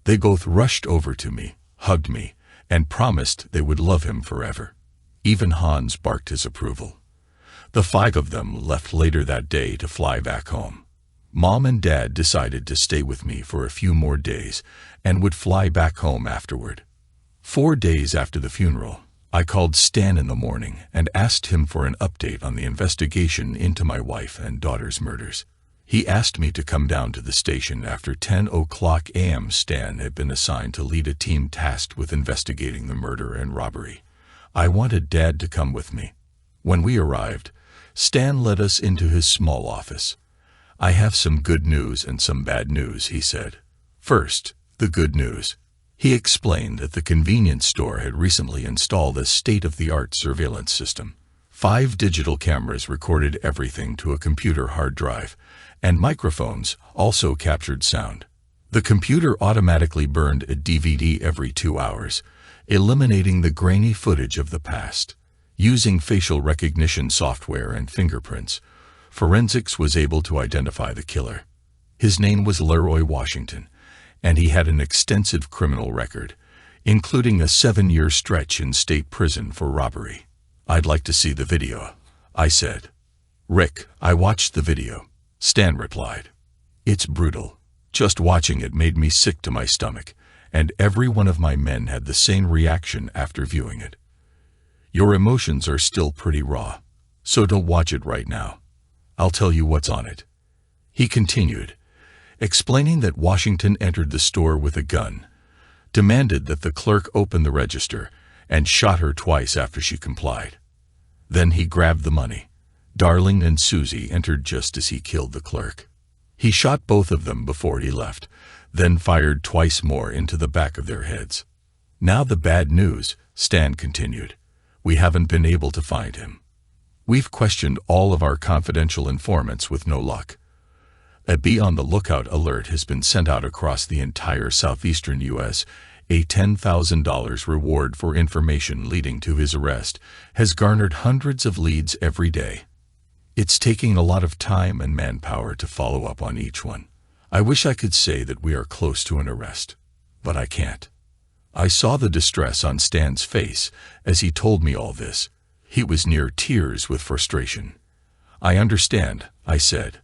They both rushed over to me, hugged me, and promised they would love him forever. Even Hans barked his approval. The 5 of them left later that day to fly back home. Mom and Dad decided to stay with me for a few more days and would fly back home afterward. 4 days after the funeral, I called Stan in the morning and asked him for an update on the investigation into my wife and daughter's murders. He asked me to come down to the station after 10:00 a.m. Stan had been assigned to lead a team tasked with investigating the murder and robbery. I wanted Dad to come with me. When we arrived, Stan led us into his small office. I have some good news and some bad news, he said. First, the good news. He explained that the convenience store had recently installed a state-of-the-art surveillance system. 5 digital cameras recorded everything to a computer hard drive, and microphones also captured sound. The computer automatically burned a DVD every 2 hours, eliminating the grainy footage of the past. Using facial recognition software and fingerprints, forensics was able to identify the killer. His name was Leroy Washington, and he had an extensive criminal record, including a 7-year stretch in state prison for robbery. I'd like to see the video, I said. Rick, I watched the video, Stan replied. It's brutal. Just watching it made me sick to my stomach, and every one of my men had the same reaction after viewing it. Your emotions are still pretty raw, so don't watch it right now. I'll tell you what's on it. He continued, explaining that Washington entered the store with a gun, demanded that the clerk open the register, and shot her twice after she complied. Then he grabbed the money. Darling and Susie entered just as he killed the clerk. He shot both of them before he left, then fired twice more into the back of their heads. Now the bad news, Stan continued. We haven't been able to find him. We've questioned all of our confidential informants with no luck. A be on the lookout alert has been sent out across the entire southeastern U.S. A $10,000 reward for information leading to his arrest has garnered hundreds of leads every day. It's taking a lot of time and manpower to follow up on each one. I wish I could say that we are close to an arrest, but I can't. I saw the distress on Stan's face as he told me all this. He was near tears with frustration. I understand, I said.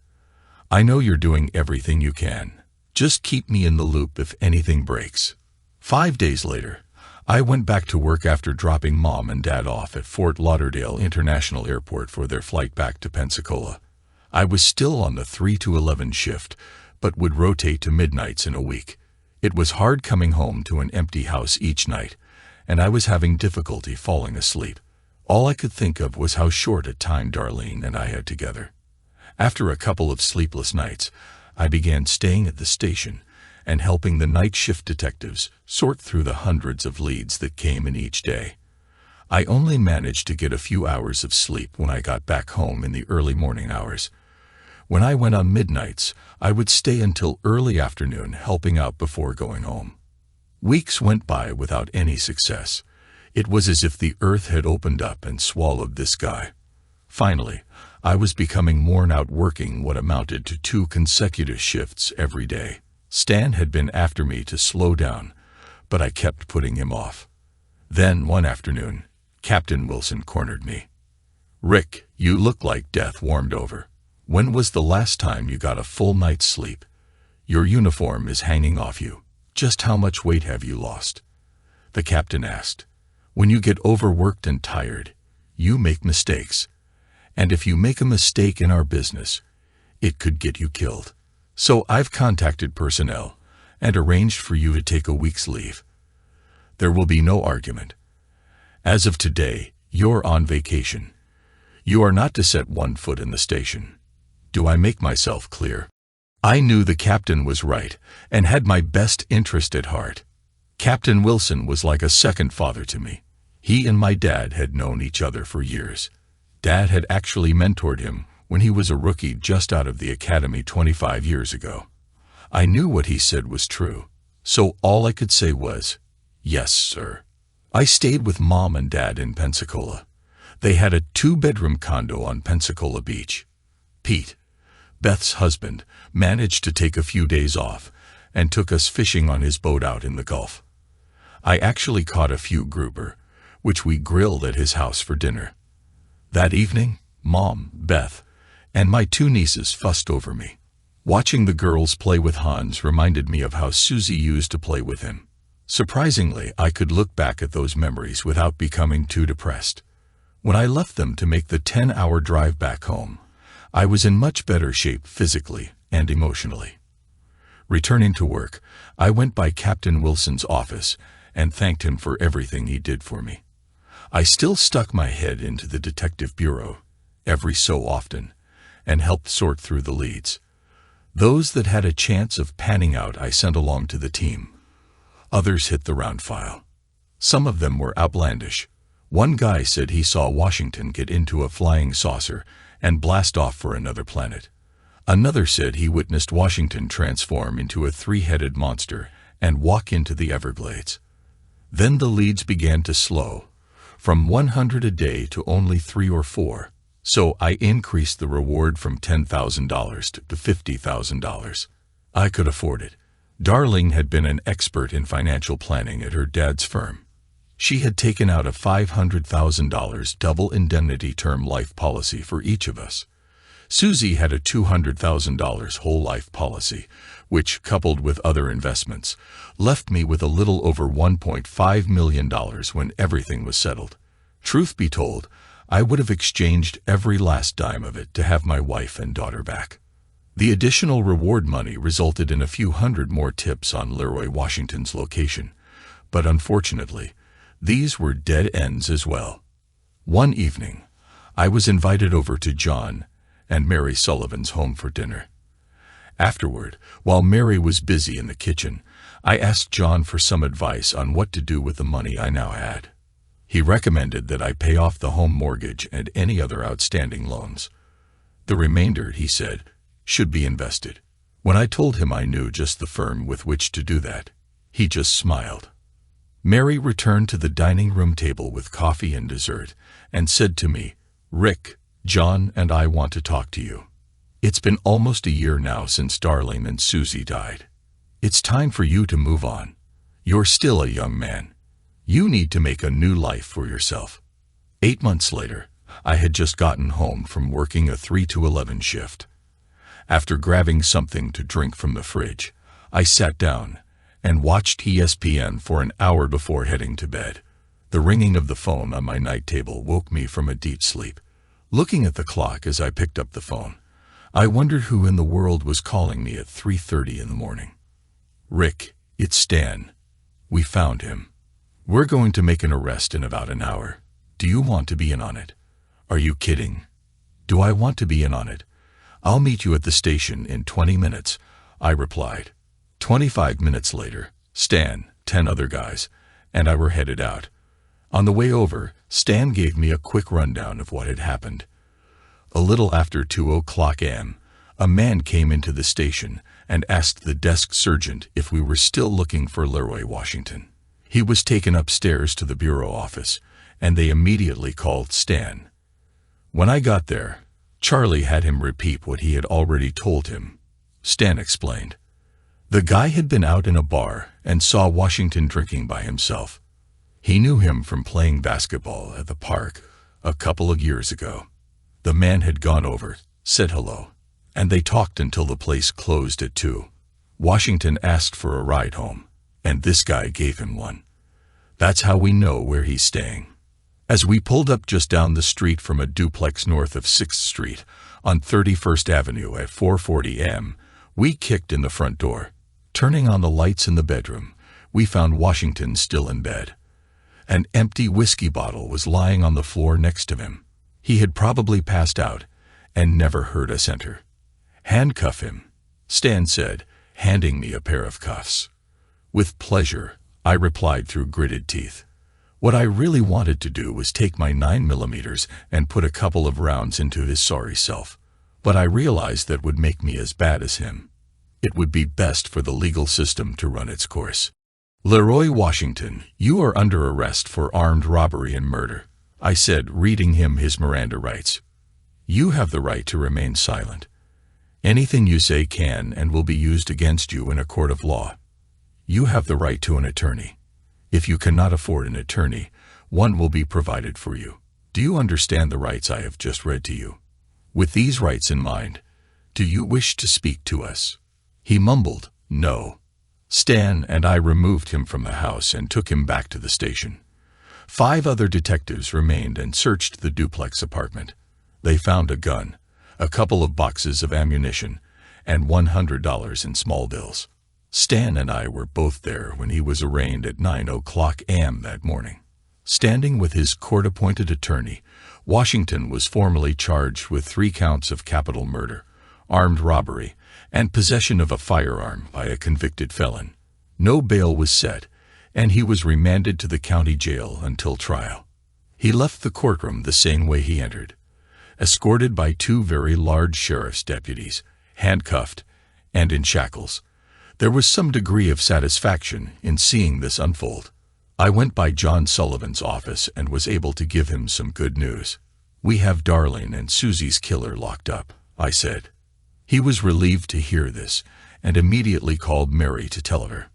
I know you're doing everything you can. Just keep me in the loop if anything breaks. 5 days later, I went back to work after dropping Mom and Dad off at Fort Lauderdale International Airport for their flight back to Pensacola. I was still on the 3 to 11 shift, but would rotate to midnights in a week. It was hard coming home to an empty house each night, and I was having difficulty falling asleep. All I could think of was how short a time Darlene and I had together. After a couple of sleepless nights, I began staying at the station and helping the night shift detectives sort through the hundreds of leads that came in each day. I only managed to get a few hours of sleep when I got back home in the early morning hours. When I went on midnights, I would stay until early afternoon helping out before going home. Weeks went by without any success. It was as if the earth had opened up and swallowed this guy. Finally, I was becoming worn out working what amounted to 2 consecutive shifts every day. Stan had been after me to slow down, but I kept putting him off. Then, one afternoon, Captain Wilson cornered me. Rick, you look like death warmed over. When was the last time you got a full night's sleep? Your uniform is hanging off you. Just how much weight have you lost? The captain asked. When you get overworked and tired, you make mistakes. And if you make a mistake in our business, it could get you killed. So I've contacted personnel and arranged for you to take a week's leave. There will be no argument. As of today, you're on vacation. You are not to set one foot in the station. Do I make myself clear? I knew the captain was right and had my best interest at heart. Captain Wilson was like a second father to me. He and my dad had known each other for years. Dad had actually mentored him when he was a rookie just out of the academy 25 years ago. I knew what he said was true, so all I could say was, Yes, sir. I stayed with Mom and Dad in Pensacola. They had a 2-bedroom condo on Pensacola Beach. Pete, Beth's husband, managed to take a few days off and took us fishing on his boat out in the Gulf. I actually caught a few grouper, which we grilled at his house for dinner. That evening, Mom, Beth, and my 2 nieces fussed over me. Watching the girls play with Hans reminded me of how Susie used to play with him. Surprisingly, I could look back at those memories without becoming too depressed. When I left them to make the 10-hour drive back home, I was in much better shape physically and emotionally. Returning to work, I went by Captain Wilson's office and thanked him for everything he did for me. I still stuck my head into the detective bureau every so often and helped sort through the leads. Those that had a chance of panning out I sent along to the team. Others hit the round file. Some of them were outlandish. One guy said he saw Washington get into a flying saucer and blast off for another planet. Another said he witnessed Washington transform into a 3-headed monster and walk into the Everglades. Then the leads began to slow, from 100 a day to only 3 or 4, so I increased the reward from $10,000 to $50,000. I could afford it. Darlene had been an expert in financial planning at her dad's firm. She had taken out a $500,000 double indemnity term life policy for each of us. Susie had a $200,000 whole life policy, which, coupled with other investments, left me with a little over $1.5 million when everything was settled. Truth be told, I would have exchanged every last dime of it to have my wife and daughter back. The additional reward money resulted in a few hundred more tips on Leroy Washington's location, but unfortunately, these were dead ends as well. One evening, I was invited over to John and Mary Sullivan's home for dinner. Afterward, while Mary was busy in the kitchen, I asked John for some advice on what to do with the money I now had. He recommended that I pay off the home mortgage and any other outstanding loans. The remainder, he said, should be invested. When I told him I knew just the firm with which to do that, he just smiled. Mary returned to the dining room table with coffee and dessert and said to me, "Rick, John and I want to talk to you. It's been almost a year now since Darlene and Susie died. It's time for you to move on. You're still a young man. You need to make a new life for yourself." 8 months later, I had just gotten home from working a 3 to 11 shift. After grabbing something to drink from the fridge, I sat down and watched ESPN for an hour before heading to bed. The ringing of the phone on my night table woke me from a deep sleep. Looking at the clock as I picked up the phone, I wondered who in the world was calling me at 3:30 in the morning. "Rick, it's Stan. We found him. We're going to make an arrest in about an hour. Do you want to be in on it?" "Are you kidding?" "Do I want to be in on it? I'll meet you at the station in 20 minutes, I replied. 25 minutes later, Stan, 10 other guys, and I were headed out. On the way over, Stan gave me a quick rundown of what had happened. A little after 2:00 a.m., a man came into the station and asked the desk sergeant if we were still looking for Leroy Washington. He was taken upstairs to the bureau office, and they immediately called Stan. When I got there, Charlie had him repeat what he had already told him. Stan explained. The guy had been out in a bar and saw Washington drinking by himself. He knew him from playing basketball at the park a couple of years ago. The man had gone over, said hello, and they talked until the place closed at 2. Washington asked for a ride home, and this guy gave him one. That's how we know where he's staying. As we pulled up just down the street from a duplex north of 6th Street on 31st Avenue at 4:40 a.m., we kicked in the front door. Turning on the lights in the bedroom, we found Washington still in bed. An empty whiskey bottle was lying on the floor next to him. He had probably passed out and never heard us enter. "Handcuff him," Stan said, handing me a pair of cuffs. "With pleasure," I replied through gritted teeth. What I really wanted to do was take my 9mm and put a couple of rounds into his sorry self, but I realized that would make me as bad as him. It would be best for the legal system to run its course. Leroy Washington, you are under arrest for armed robbery and murder, I said, reading him his Miranda rights. You have the right to remain silent. Anything you say can and will be used against you in a court of law. You have the right to an attorney. If you cannot afford an attorney, one will be provided for you. Do you understand the rights I have just read to you? With these rights in mind, do you wish to speak to us? He mumbled, no. Stan and I removed him from the house and took him back to the station. 5 other detectives remained and searched the duplex apartment. They found a gun, a couple of boxes of ammunition, and $100 in small bills. Stan and I were both there when he was arraigned at 9:00 a.m. that morning. Standing with his court-appointed attorney, Washington was formally charged with 3 counts of capital murder, armed robbery, and possession of a firearm by a convicted felon. No bail was set, and he was remanded to the county jail until trial. He left the courtroom the same way he entered, escorted by 2 very large sheriff's deputies, handcuffed and in shackles. There was some degree of satisfaction in seeing this unfold. I went by John Sullivan's office and was able to give him some good news. We have Darlene and Susie's killer locked up, I said. He was relieved to hear this and immediately called Mary to tell her.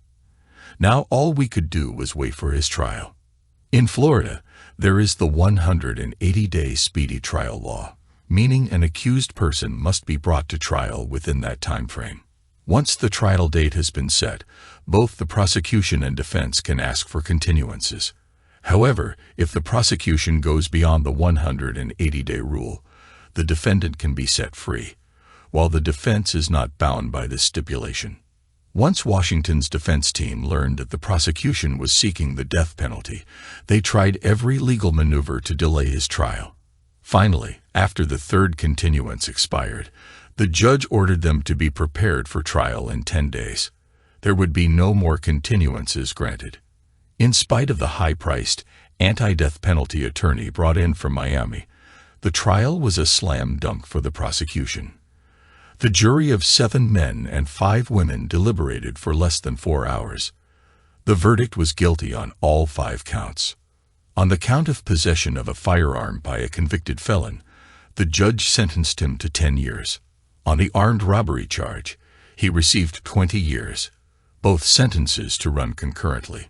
Now all we could do was wait for his trial. In Florida, there is the 180-day speedy trial law, meaning an accused person must be brought to trial within that time frame. Once the trial date has been set, both the prosecution and defense can ask for continuances. However, if the prosecution goes beyond the 180-day rule, the defendant can be set free, while the defense is not bound by this stipulation. Once Washington's defense team learned that the prosecution was seeking the death penalty, they tried every legal maneuver to delay his trial. Finally, after the 3rd continuance expired, the judge ordered them to be prepared for trial in 10 days. There would be no more continuances granted. In spite of the high-priced, anti-death penalty attorney brought in from Miami, the trial was a slam dunk for the prosecution. The jury of 7 men and 5 women deliberated for less than 4 hours. The verdict was guilty on all 5 counts. On the count of possession of a firearm by a convicted felon, the judge sentenced him to 10 years. On the armed robbery charge, he received 20 years, both sentences to run concurrently.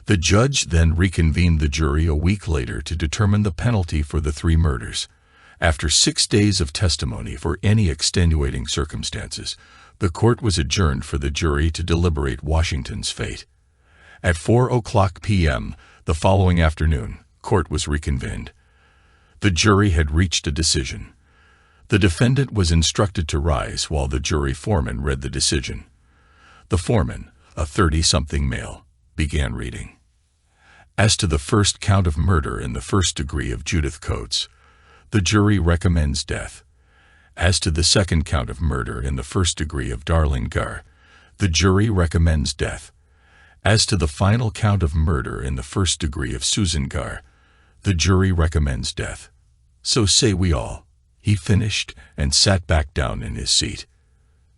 The judge then reconvened the jury a week later to determine the penalty for the 3 murders. After 6 days of testimony for any extenuating circumstances, the court was adjourned for the jury to deliberate Washington's fate. At 4:00 p.m. the following afternoon, court was reconvened. The jury had reached a decision. The defendant was instructed to rise while the jury foreman read the decision. The foreman, a 30-something male, began reading. As to the first count of murder in the first degree of Judith Coates, the jury recommends death. As to the second count of murder in the first degree of Darlene Garr, the jury recommends death. As to the final count of murder in the first degree of Susan Garr, the jury recommends death. So say we all. He finished and sat back down in his seat.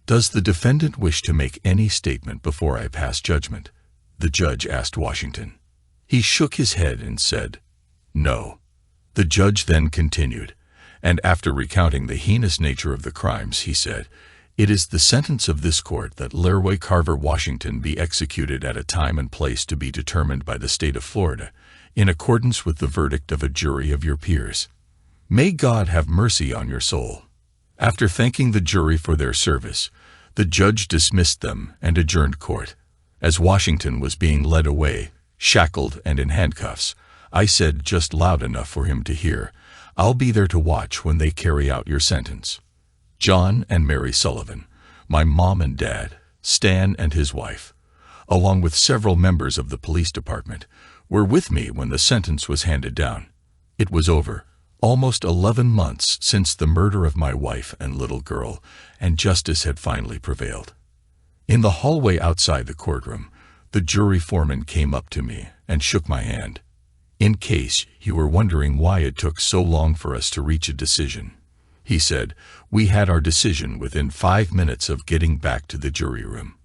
Does the defendant wish to make any statement before I pass judgment? The judge asked Washington. He shook his head and said, no. The judge then continued, and after recounting the heinous nature of the crimes, he said, it is the sentence of this court that Leroy Carver Washington be executed at a time and place to be determined by the state of Florida, in accordance with the verdict of a jury of your peers. May God have mercy on your soul. After thanking the jury for their service, the judge dismissed them and adjourned court. As Washington was being led away, shackled and in handcuffs, I said just loud enough for him to hear, I'll be there to watch when they carry out your sentence. John and Mary Sullivan, my mom and dad, Stan and his wife, along with several members of the police department, were with me when the sentence was handed down. It was over. Almost 11 months since the murder of my wife and little girl, and justice had finally prevailed. In the hallway outside the courtroom, the jury foreman came up to me and shook my hand. In case you were wondering why it took so long for us to reach a decision, he said, we had our decision within 5 minutes of getting back to the jury room.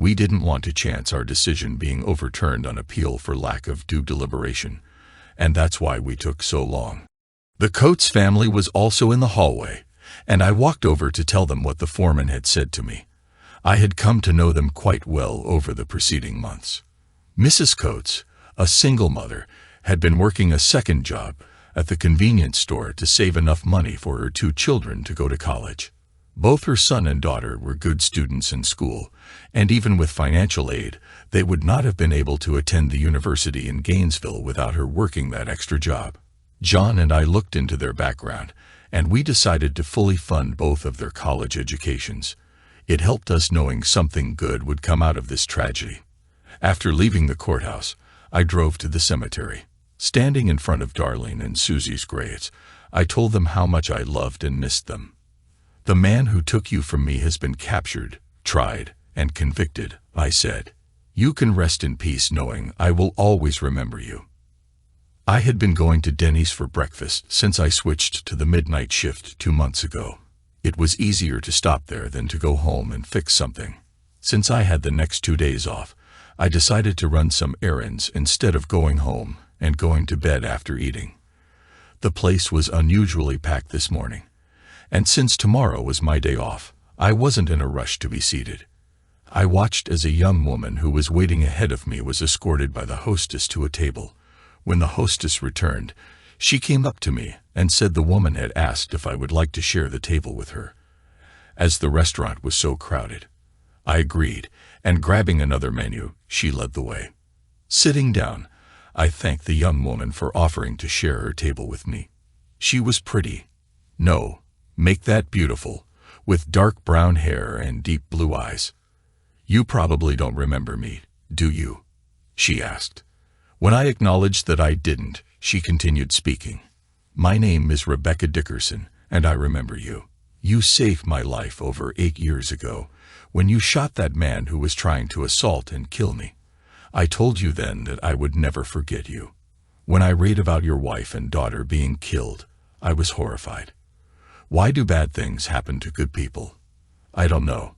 We didn't want to chance our decision being overturned on appeal for lack of due deliberation, and that's why we took so long. The Coates family was also in the hallway, and I walked over to tell them what the foreman had said to me. I had come to know them quite well over the preceding months. Mrs. Coates, a single mother, had been working a second job at the convenience store to save enough money for her 2 children to go to college. Both her son and daughter were good students in school, and even with financial aid, they would not have been able to attend the university in Gainesville without her working that extra job. John and I looked into their background, and we decided to fully fund both of their college educations. It helped us knowing something good would come out of this tragedy. After leaving the courthouse, I drove to the cemetery. Standing in front of Darlene and Susie's graves, I told them how much I loved and missed them. "The man who took you from me has been captured, tried, and convicted," I said. "You can rest in peace knowing I will always remember you." I had been going to Denny's for breakfast since I switched to the midnight shift 2 months ago. It was easier to stop there than to go home and fix something. Since I had the next 2 days off, I decided to run some errands instead of going home and going to bed after eating. The place was unusually packed this morning, and since tomorrow was my day off, I wasn't in a rush to be seated. I watched as a young woman who was waiting ahead of me was escorted by the hostess to a table. When the hostess returned, she came up to me and said the woman had asked if I would like to share the table with her, as the restaurant was so crowded. I agreed, and grabbing another menu, she led the way. Sitting down, I thanked the young woman for offering to share her table with me. She was pretty. No, make that beautiful, with dark brown hair and deep blue eyes. "You probably don't remember me, do you?" she asked. When I acknowledged that I didn't, she continued speaking. "My name is Rebecca Dickerson, and I remember you. You saved my life over 8 years ago, when you shot that man who was trying to assault and kill me. I told you then that I would never forget you. When I read about your wife and daughter being killed, I was horrified. Why do bad things happen to good people? I don't know.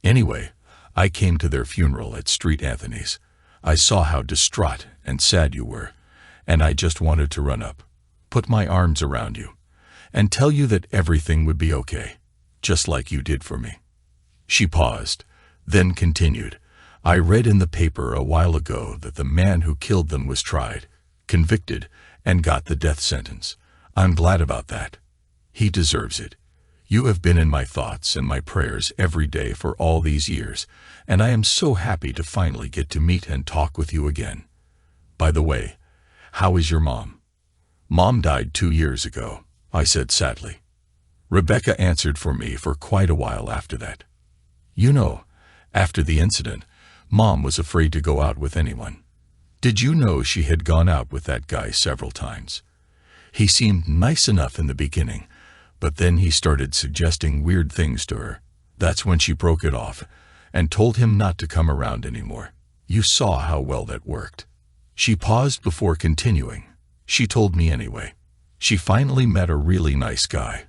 Anyway, I came to their funeral at Street Anthony's. I saw how distraught and sad you were, and I just wanted to run up, put my arms around you, and tell you that everything would be okay, just like you did for me." She paused, then continued, "I read in the paper a while ago that the man who killed them was tried, convicted, and got the death sentence. I'm glad about that. He deserves it. You have been in my thoughts and my prayers every day for all these years, and I am so happy to finally get to meet and talk with you again. By the way, how is your mom?" "Mom died 2 years ago," I said sadly. Rebecca answered for me for quite a while after that. "You know, after the incident, Mom was afraid to go out with anyone. Did you know she had gone out with that guy several times? He seemed nice enough in the beginning, but then he started suggesting weird things to her. That's when she broke it off and told him not to come around anymore. You saw how well that worked." She paused before continuing. "She told me anyway. She finally met a really nice guy.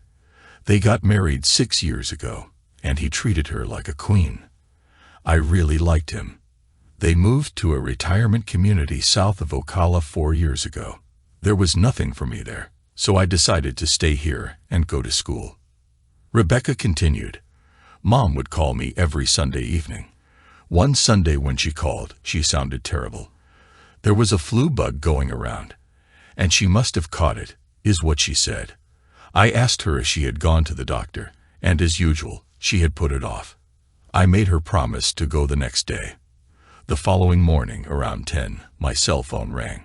They got married 6 years ago, and he treated her like a queen. I really liked him. They moved to a retirement community south of Ocala 4 years ago. There was nothing for me there, so I decided to stay here and go to school." Rebecca continued, "Mom would call me every Sunday evening. One Sunday when she called, she sounded terrible. There was a flu bug going around, and she must have caught it, is what she said. I asked her if she had gone to the doctor, and as usual, she had put it off. I made her promise to go the next day. The following morning, around 10, my cell phone rang.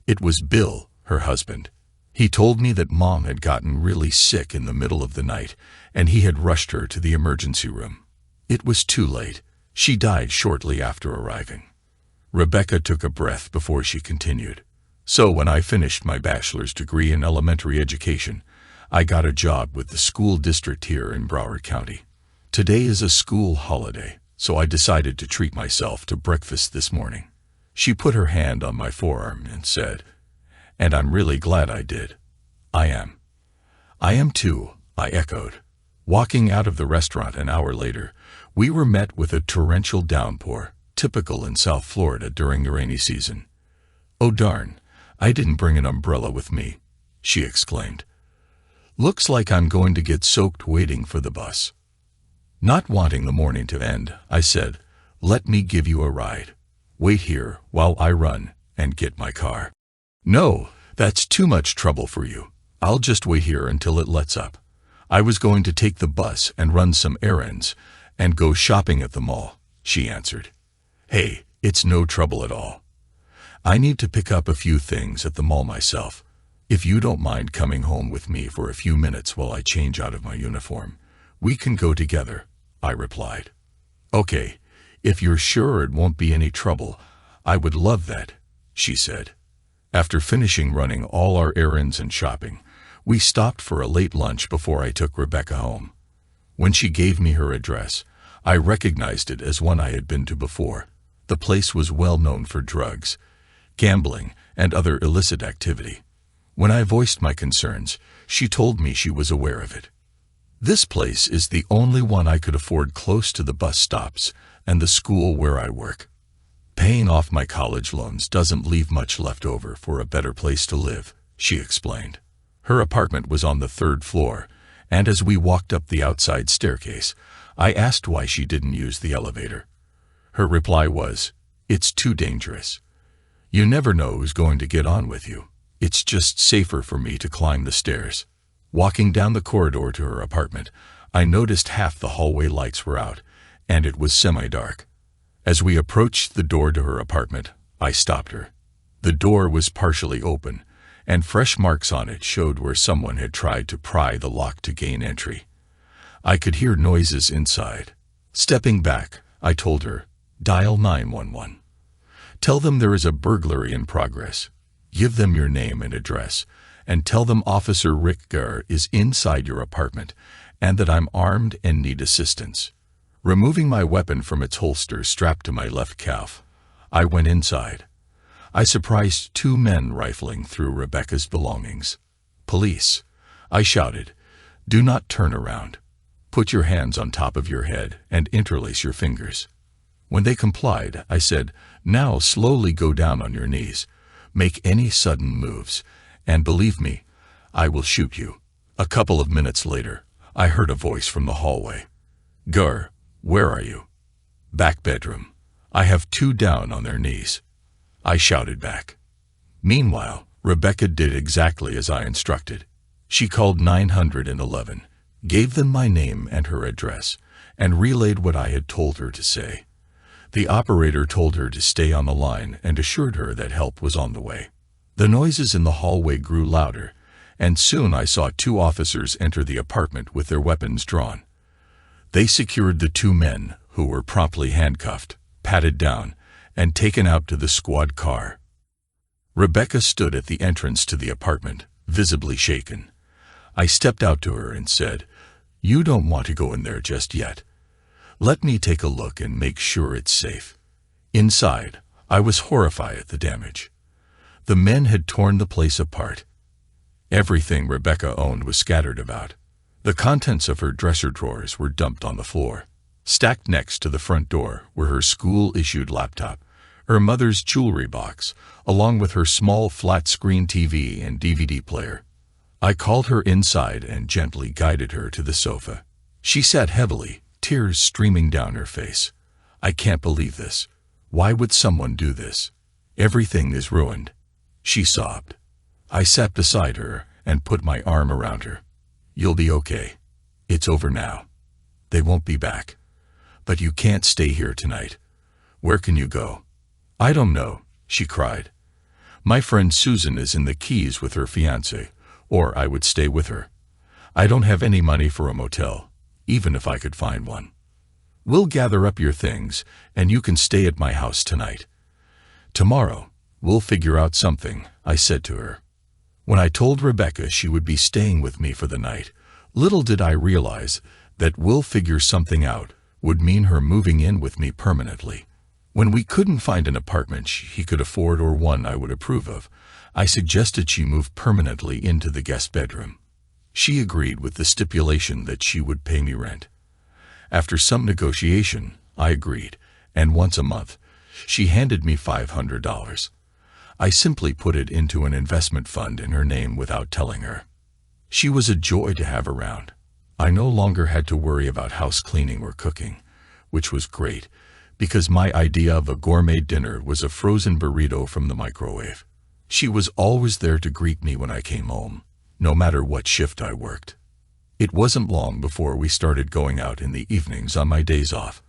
It was Bill, her husband. He told me that Mom had gotten really sick in the middle of the night, and he had rushed her to the emergency room. It was too late. She died shortly after arriving." Rebecca took a breath before she continued. "So when I finished my bachelor's degree in elementary education, I got a job with the school district here in Broward County. Today is a school holiday, so I decided to treat myself to breakfast this morning." She put her hand on my forearm and said, "And I'm really glad I did." "I am." "I am too," I echoed. Walking out of the restaurant an hour later, We were met with a torrential downpour, typical in South Florida during the rainy season. "Oh darn, I didn't bring an umbrella with me," she exclaimed. "Looks like I'm going to get soaked waiting for the bus." Not wanting the morning to end, I said, "Let me give you a ride. Wait here while I run and get my car." "No, that's too much trouble for you. I'll just wait here until it lets up. I was going to take the bus and run some errands and go shopping at the mall," she answered. "Hey, it's no trouble at all. I need to pick up a few things at the mall myself. If you don't mind coming home with me for a few minutes while I change out of my uniform, we can go together," I replied. "Okay, if you're sure it won't be any trouble, I would love that," she said. After finishing running all our errands and shopping, we stopped for a late lunch before I took Rebecca home. When she gave me her address, I recognized it as one I had been to before. The place was well known for drugs, gambling, and other illicit activity. When I voiced my concerns, she told me she was aware of it. "This place is the only one I could afford close to the bus stops and the school where I work. Paying off my college loans doesn't leave much left over for a better place to live," she explained. Her apartment was on the 3rd floor, and as we walked up the outside staircase, I asked why she didn't use the elevator. Her reply was, "It's too dangerous. You never know who's going to get on with you. It's just safer for me to climb the stairs." Walking down the corridor to her apartment, I noticed half the hallway lights were out, and it was semi-dark. As we approached the door to her apartment, I stopped her. The door was partially open, and fresh marks on it showed where someone had tried to pry the lock to gain entry. I could hear noises inside. Stepping back, I told her, "Dial 911. Tell them there is a burglary in progress. Give them your name and address, and tell them Officer Rick Gare is inside your apartment and that I'm armed and need assistance." Removing my weapon from its holster strapped to my left calf, I went inside. I surprised 2 men rifling through Rebecca's belongings. "Police," I shouted. "Do not turn around. Put your hands on top of your head and interlace your fingers." When they complied, I said, "Now slowly go down on your knees. Make any sudden moves, and believe me, I will shoot you." A couple of minutes later, I heard a voice from the hallway. "Gare, where are you?" "Back bedroom. I have 2 down on their knees," I shouted back. Meanwhile, Rebecca did exactly as I instructed. She called 911, gave them my name and her address, and relayed what I had told her to say. The operator told her to stay on the line and assured her that help was on the way. The noises in the hallway grew louder, and soon I saw 2 officers enter the apartment with their weapons drawn. They secured the 2 men, who were promptly handcuffed, patted down, and taken out to the squad car. Rebecca stood at the entrance to the apartment, visibly shaken. I stepped out to her and said, "You don't want to go in there just yet. Let me take a look and make sure it's safe." Inside, I was horrified at the damage. The men had torn the place apart. Everything Rebecca owned was scattered about. The contents of her dresser drawers were dumped on the floor. Stacked next to the front door were her school-issued laptop, her mother's jewelry box, along with her small flat-screen TV and DVD player. I called her inside and gently guided her to the sofa. She sat heavily, tears streaming down her face. "I can't believe this. Why would someone do this? Everything is ruined," she sobbed. I sat beside her and put my arm around her. "You'll be okay. It's over now. They won't be back. But you can't stay here tonight. Where can you go?" "I don't know," she cried. "My friend Susan is in the Keys with her fiancé, or I would stay with her. I don't have any money for a motel, even if I could find one. We'll gather up your things, and you can stay at my house tonight. Tomorrow, we'll figure out something," I said to her. When I told Rebecca she would be staying with me for the night, little did I realize that "we'll figure something out" would mean her moving in with me permanently. When we couldn't find an apartment she could afford or one I would approve of, I suggested she move permanently into the guest bedroom. She agreed with the stipulation that she would pay me rent. After some negotiation, I agreed, and once a month, she handed me $500. I simply put it into an investment fund in her name without telling her. She was a joy to have around. I no longer had to worry about house cleaning or cooking, which was great, because my idea of a gourmet dinner was a frozen burrito from the microwave. She was always there to greet me when I came home, no matter what shift I worked. It wasn't long before we started going out in the evenings on my days off.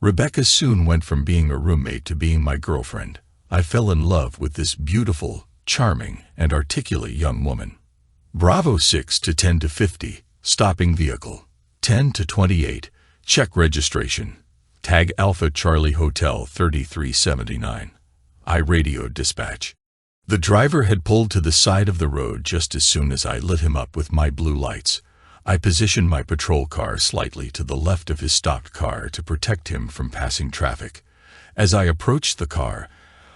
Rebecca soon went from being a roommate to being my girlfriend. I fell in love with this beautiful, charming, and articulate young woman. Bravo 6 to 10 to 50, stopping vehicle. 10 to 28, check registration. Tag Alpha Charlie Hotel 3379. I radioed dispatch. The driver had pulled to the side of the road just as soon as I lit him up with my blue lights. I positioned my patrol car slightly to the left of his stopped car to protect him from passing traffic. As I approached the car,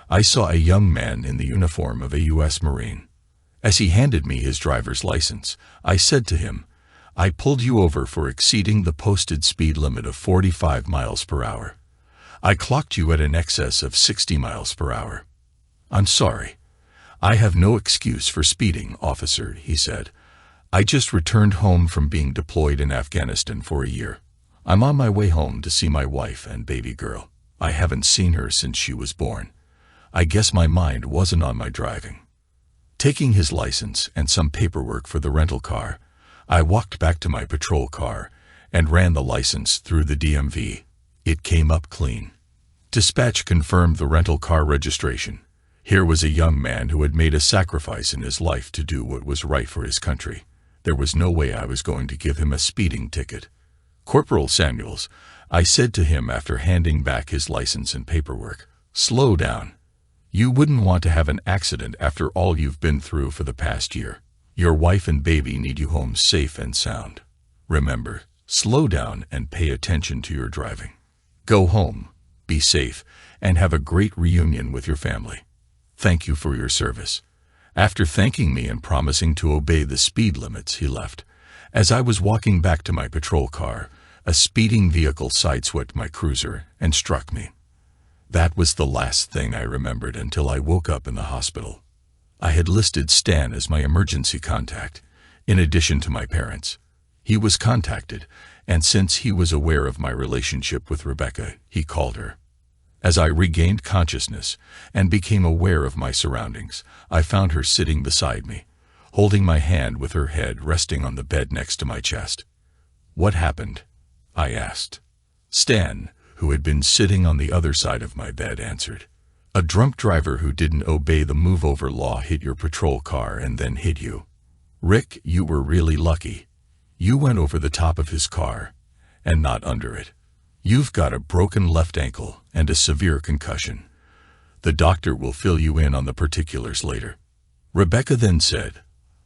I saw a young man in the uniform of a U.S. Marine. As he handed me his driver's license, I said to him, "I pulled you over for exceeding the posted speed limit of 45 miles per hour. I clocked you at an excess of 60 miles per hour. I'm sorry. I have no excuse for speeding, officer," he said. "I just returned home from being deployed in Afghanistan for a year. I'm on my way home to see my wife and baby girl. I haven't seen her since she was born. I guess my mind wasn't on my driving." Taking his license and some paperwork for the rental car, I walked back to my patrol car and ran the license through the DMV. It came up clean. Dispatch confirmed the rental car registration. Here was a young man who had made a sacrifice in his life to do what was right for his country. There was no way I was going to give him a speeding ticket. "Corporal Samuels," I said to him after handing back his license and paperwork, "slow down. You wouldn't want to have an accident after all you've been through for the past year. Your wife and baby need you home safe and sound. Remember, slow down and pay attention to your driving. Go home, be safe, and have a great reunion with your family. Thank you for your service." After thanking me and promising to obey the speed limits, he left. As I was walking back to my patrol car, a speeding vehicle sideswept my cruiser and struck me. That was the last thing I remembered until I woke up in the hospital. I had listed Stan as my emergency contact, in addition to my parents. He was contacted, and since he was aware of my relationship with Rebecca, he called her. As I regained consciousness and became aware of my surroundings, I found her sitting beside me, holding my hand with her head resting on the bed next to my chest. "What happened?" I asked. Stan, who had been sitting on the other side of my bed, answered. "A drunk driver who didn't obey the move-over law hit your patrol car and then hit you. Rick, you were really lucky. You went over the top of his car, and not under it. You've got a broken left ankle and a severe concussion. The doctor will fill you in on the particulars later." Rebecca then said,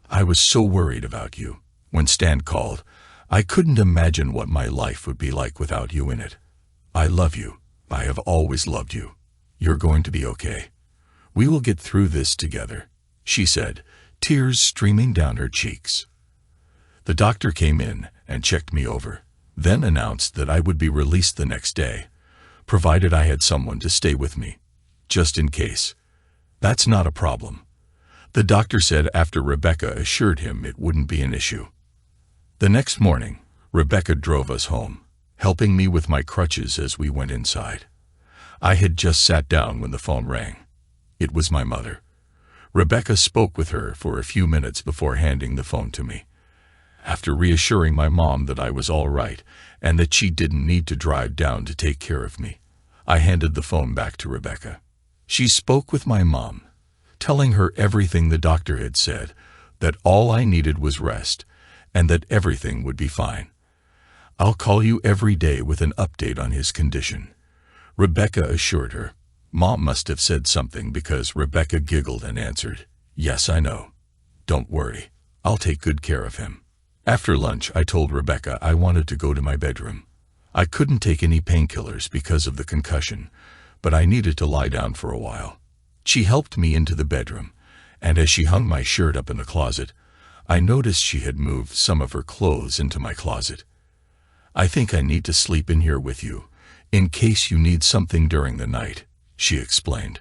"I was so worried about you. When Stan called, I couldn't imagine what my life would be like without you in it. I love you. I have always loved you. You're going to be okay. We will get through this together," she said, tears streaming down her cheeks. The doctor came in and checked me over, then announced that I would be released the next day, provided I had someone to stay with me, just in case. "That's not a problem," the doctor said after Rebecca assured him it wouldn't be an issue. The next morning, Rebecca drove us home, helping me with my crutches as we went inside. I had just sat down when the phone rang. It was my mother. Rebecca spoke with her for a few minutes before handing the phone to me. After reassuring my mom that I was all right and that she didn't need to drive down to take care of me, I handed the phone back to Rebecca. She spoke with my mom, telling her everything the doctor had said, that all I needed was rest, and that everything would be fine. "I'll call you every day with an update on his condition," Rebecca assured her. Mom must have said something because Rebecca giggled and answered, "Yes, I know. Don't worry. I'll take good care of him." After lunch, I told Rebecca I wanted to go to my bedroom. I couldn't take any painkillers because of the concussion, but I needed to lie down for a while. She helped me into the bedroom, and as she hung my shirt up in the closet, I noticed she had moved some of her clothes into my closet. I think I need to sleep in here with you, in case you need something during the night, she explained.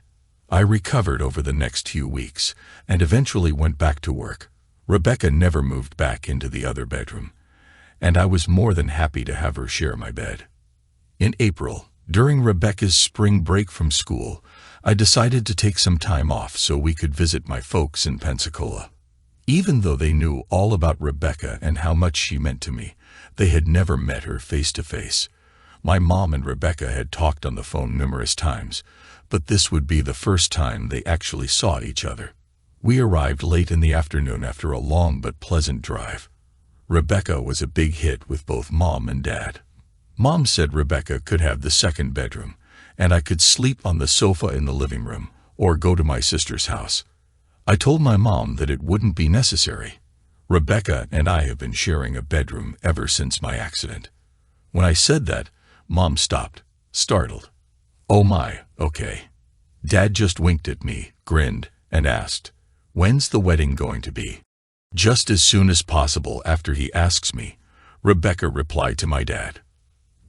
I recovered over the next few weeks and eventually went back to work. Rebecca never moved back into the other bedroom, and I was more than happy to have her share my bed. In April, during Rebecca's spring break from school, I decided to take some time off so we could visit my folks in Pensacola. Even though they knew all about Rebecca and how much she meant to me, they had never met her face to face. My mom and Rebecca had talked on the phone numerous times, but this would be the first time they actually saw each other. We arrived late in the afternoon after a long but pleasant drive. Rebecca was a big hit with both Mom and Dad. Mom said Rebecca could have the second bedroom, and I could sleep on the sofa in the living room or go to my sister's house. I told my mom that it wouldn't be necessary. Rebecca and I have been sharing a bedroom ever since my accident. When I said that, Mom stopped, startled. Oh my, okay. Dad just winked at me, grinned, and asked, "When's the wedding going to be?" "Just as soon as possible after he asks me," Rebecca replied to my dad.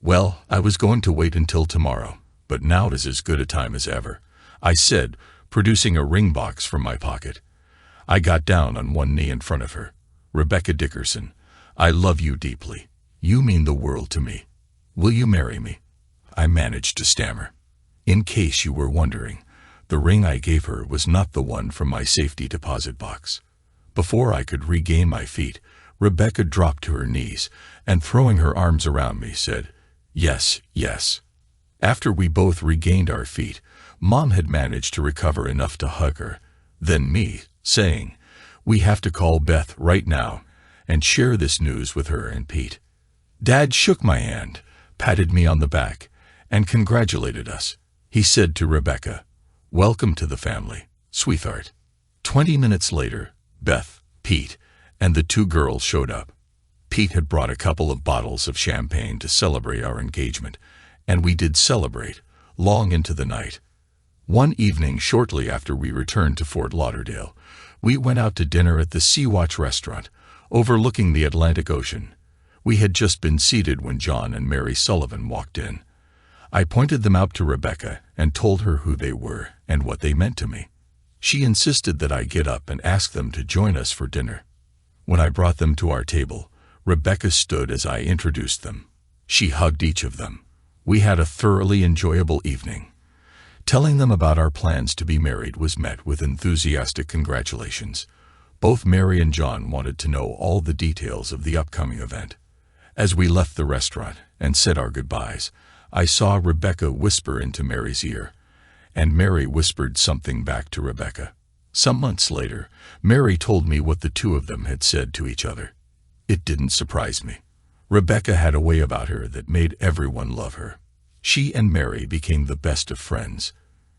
"Well, I was going to wait until tomorrow, but now is as good a time as ever," I said, producing a ring box from my pocket. I got down on one knee in front of her. "Rebecca Dickerson, I love you deeply. You mean the world to me. Will you marry me?" I managed to stammer. In case you were wondering, the ring I gave her was not the one from my safety deposit box. Before I could regain my feet, Rebecca dropped to her knees and, throwing her arms around me, said, "Yes, yes." After we both regained our feet, Mom had managed to recover enough to hug her, then me, saying, "We have to call Beth right now and share this news with her and Pete." Dad shook my hand, patted me on the back, and congratulated us. He said to Rebecca, "Welcome to the family, sweetheart." 20 minutes later, Beth, Pete, and the two girls showed up. Pete had brought a couple of bottles of champagne to celebrate our engagement, and we did celebrate, long into the night. One evening shortly after we returned to Fort Lauderdale, we went out to dinner at the Sea-Watch restaurant, overlooking the Atlantic Ocean. We had just been seated when John and Mary Sullivan walked in. I pointed them out to Rebecca and told her who they were and what they meant to me. She insisted that I get up and ask them to join us for dinner. When I brought them to our table, Rebecca stood as I introduced them. She hugged each of them. We had a thoroughly enjoyable evening. Telling them about our plans to be married was met with enthusiastic congratulations. Both Mary and John wanted to know all the details of the upcoming event. As we left the restaurant and said our goodbyes, I saw Rebecca whisper into Mary's ear, and Mary whispered something back to Rebecca. Some months later, Mary told me what the two of them had said to each other. It didn't surprise me. Rebecca had a way about her that made everyone love her. She and Mary became the best of friends.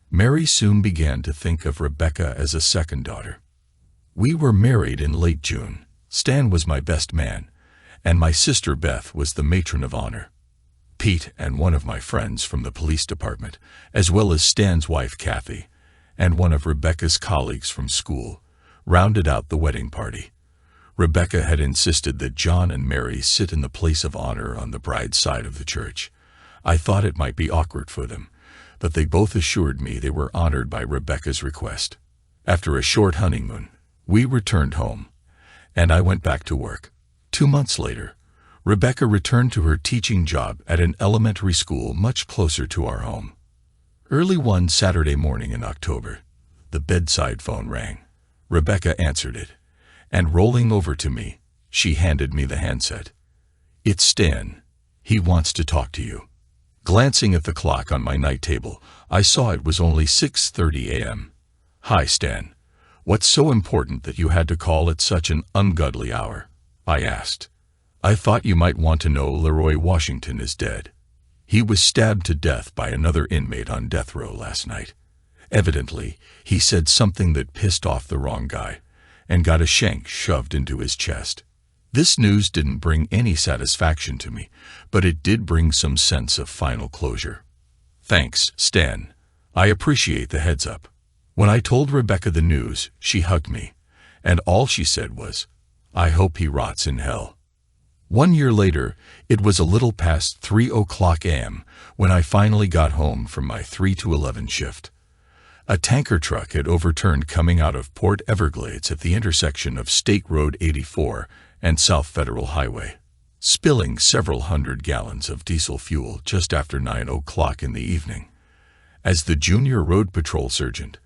Mary soon began to think of Rebecca as a second daughter. We were married in late June. Stan was my best man, and my sister Beth was the matron of honor. Pete and one of my friends from the police department, as well as Stan's wife Kathy, and one of Rebecca's colleagues from school, rounded out the wedding party. Rebecca had insisted that John and Mary sit in the place of honor on the bride's side of the church. I thought it might be awkward for them, but they both assured me they were honored by Rebecca's request. After a short honeymoon, we returned home, and I went back to work. 2 months later, Rebecca returned to her teaching job at an elementary school much closer to our home. Early one Saturday morning in October, the bedside phone rang. Rebecca answered it, and rolling over to me, she handed me the handset. "It's Stan. He wants to talk to you." Glancing at the clock on my night table, I saw it was only 6:30 a.m. "Hi, Stan. What's so important that you had to call at such an ungodly hour?" I asked. "I thought you might want to know Leroy Washington is dead. He was stabbed to death by another inmate on death row last night. Evidently, he said something that pissed off the wrong guy, and got a shank shoved into his chest." This news didn't bring any satisfaction to me, but it did bring some sense of final closure. "Thanks, Stan. I appreciate the heads up." When I told Rebecca the news, she hugged me, and all she said was, "I hope he rots in hell." 1 year later, it was a little past 3 a.m. when I finally got home from my 3 to 11 shift. A tanker truck had overturned coming out of Port Everglades at the intersection of State Road 84 and South Federal Highway, spilling several hundred gallons of diesel fuel just after 9 o'clock in the evening. As the junior road patrol sergeant,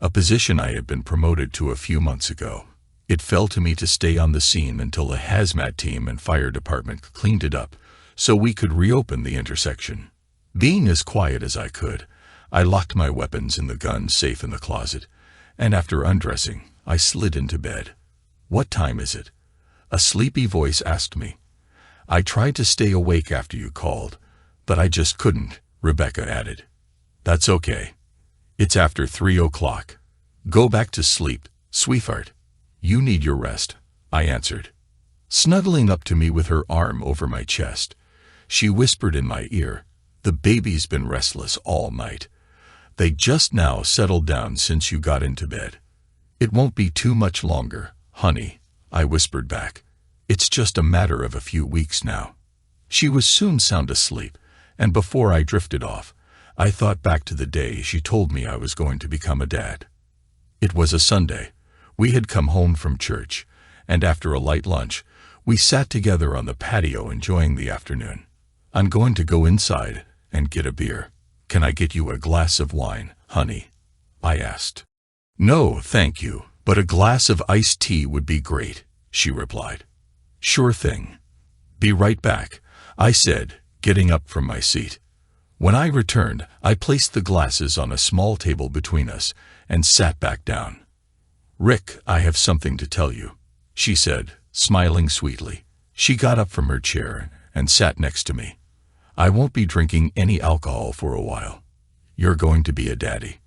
a position I had been promoted to a few months ago, it fell to me to stay on the scene until the hazmat team and fire department cleaned it up so we could reopen the intersection. Being as quiet as I could, I locked my weapons in the gun safe in the closet, and after undressing, I slid into bed. "What time is it?" a sleepy voice asked me. "I tried to stay awake after you called, but I just couldn't," Rebecca added. "That's okay. It's after 3 o'clock. Go back to sleep, sweetheart. You need your rest," I answered. Snuggling up to me with her arm over my chest, she whispered in my ear, "The baby's been restless all night. They just now settled down since you got into bed." "It won't be too much longer, honey," I whispered back. "It's just a matter of a few weeks now." She was soon sound asleep, and before I drifted off, I thought back to the day she told me I was going to become a dad. It was a Sunday. We had come home from church, and after a light lunch, we sat together on the patio enjoying the afternoon. "I'm going to go inside and get a beer. Can I get you a glass of wine, honey?" I asked. "No, thank you, but a glass of iced tea would be great," she replied. "Sure thing. Be right back," I said, getting up from my seat. When I returned, I placed the glasses on a small table between us and sat back down. "Rick, I have something to tell you," she said, smiling sweetly. She got up from her chair and sat next to me. "I won't be drinking any alcohol for a while. You're going to be a daddy.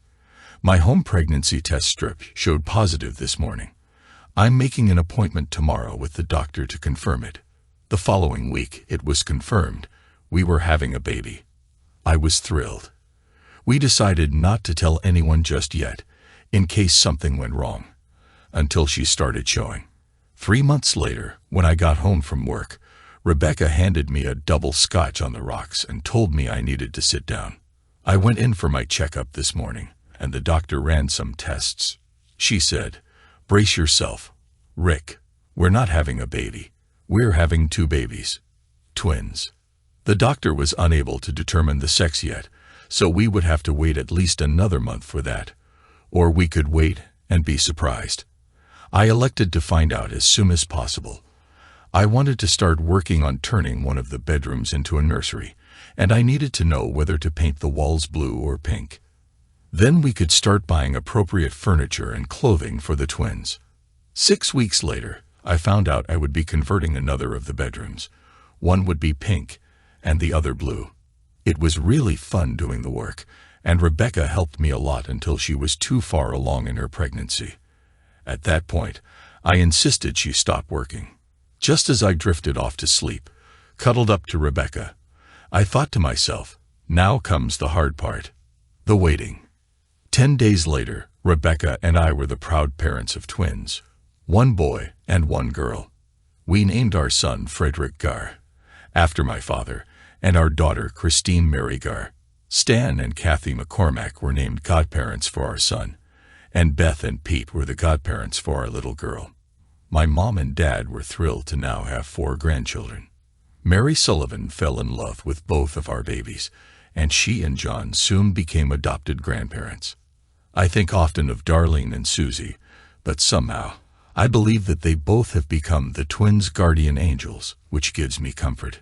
My home pregnancy test strip showed positive this morning. I'm making an appointment tomorrow with the doctor to confirm it. The following week, it was confirmed. We were having a baby." I was thrilled. We decided not to tell anyone just yet, in case something went wrong, until she started showing. 3 months later, when I got home from work, Rebecca handed me a double scotch on the rocks and told me I needed to sit down. "I went in for my checkup this morning, and the doctor ran some tests," she said. "Brace yourself, Rick. We're not having a baby. We're having 2 babies. Twins. The doctor was unable to determine the sex yet, so we would have to wait at least another month for that, or we could wait and be surprised. I elected to find out as soon as possible. I wanted to start working on turning one of the bedrooms into a nursery, and I needed to know whether to paint the walls blue or pink. Then we could start buying appropriate furniture and clothing for the twins. 6 weeks later, I found out I would be converting another of the bedrooms. One would be pink, and the other blue. It was really fun doing the work, and Rebecca helped me a lot until she was too far along in her pregnancy. At that point, I insisted she stop working. Just as I drifted off to sleep, cuddled up to Rebecca, I thought to myself, now comes the hard part. The waiting. 10 days later, Rebecca and I were the proud parents of twins, 1 boy and 1 girl. We named our son Frederick Gar, after my father, and our daughter Christine Mary Gar. Stan and Kathy McCormack were named godparents for our son, and Beth and Pete were the godparents for our little girl. My mom and dad were thrilled to now have 4 grandchildren. Mary Sullivan fell in love with both of our babies, and she and John soon became adopted grandparents. I think often of Darlene and Susie, but somehow I believe that they both have become the twins' guardian angels, which gives me comfort.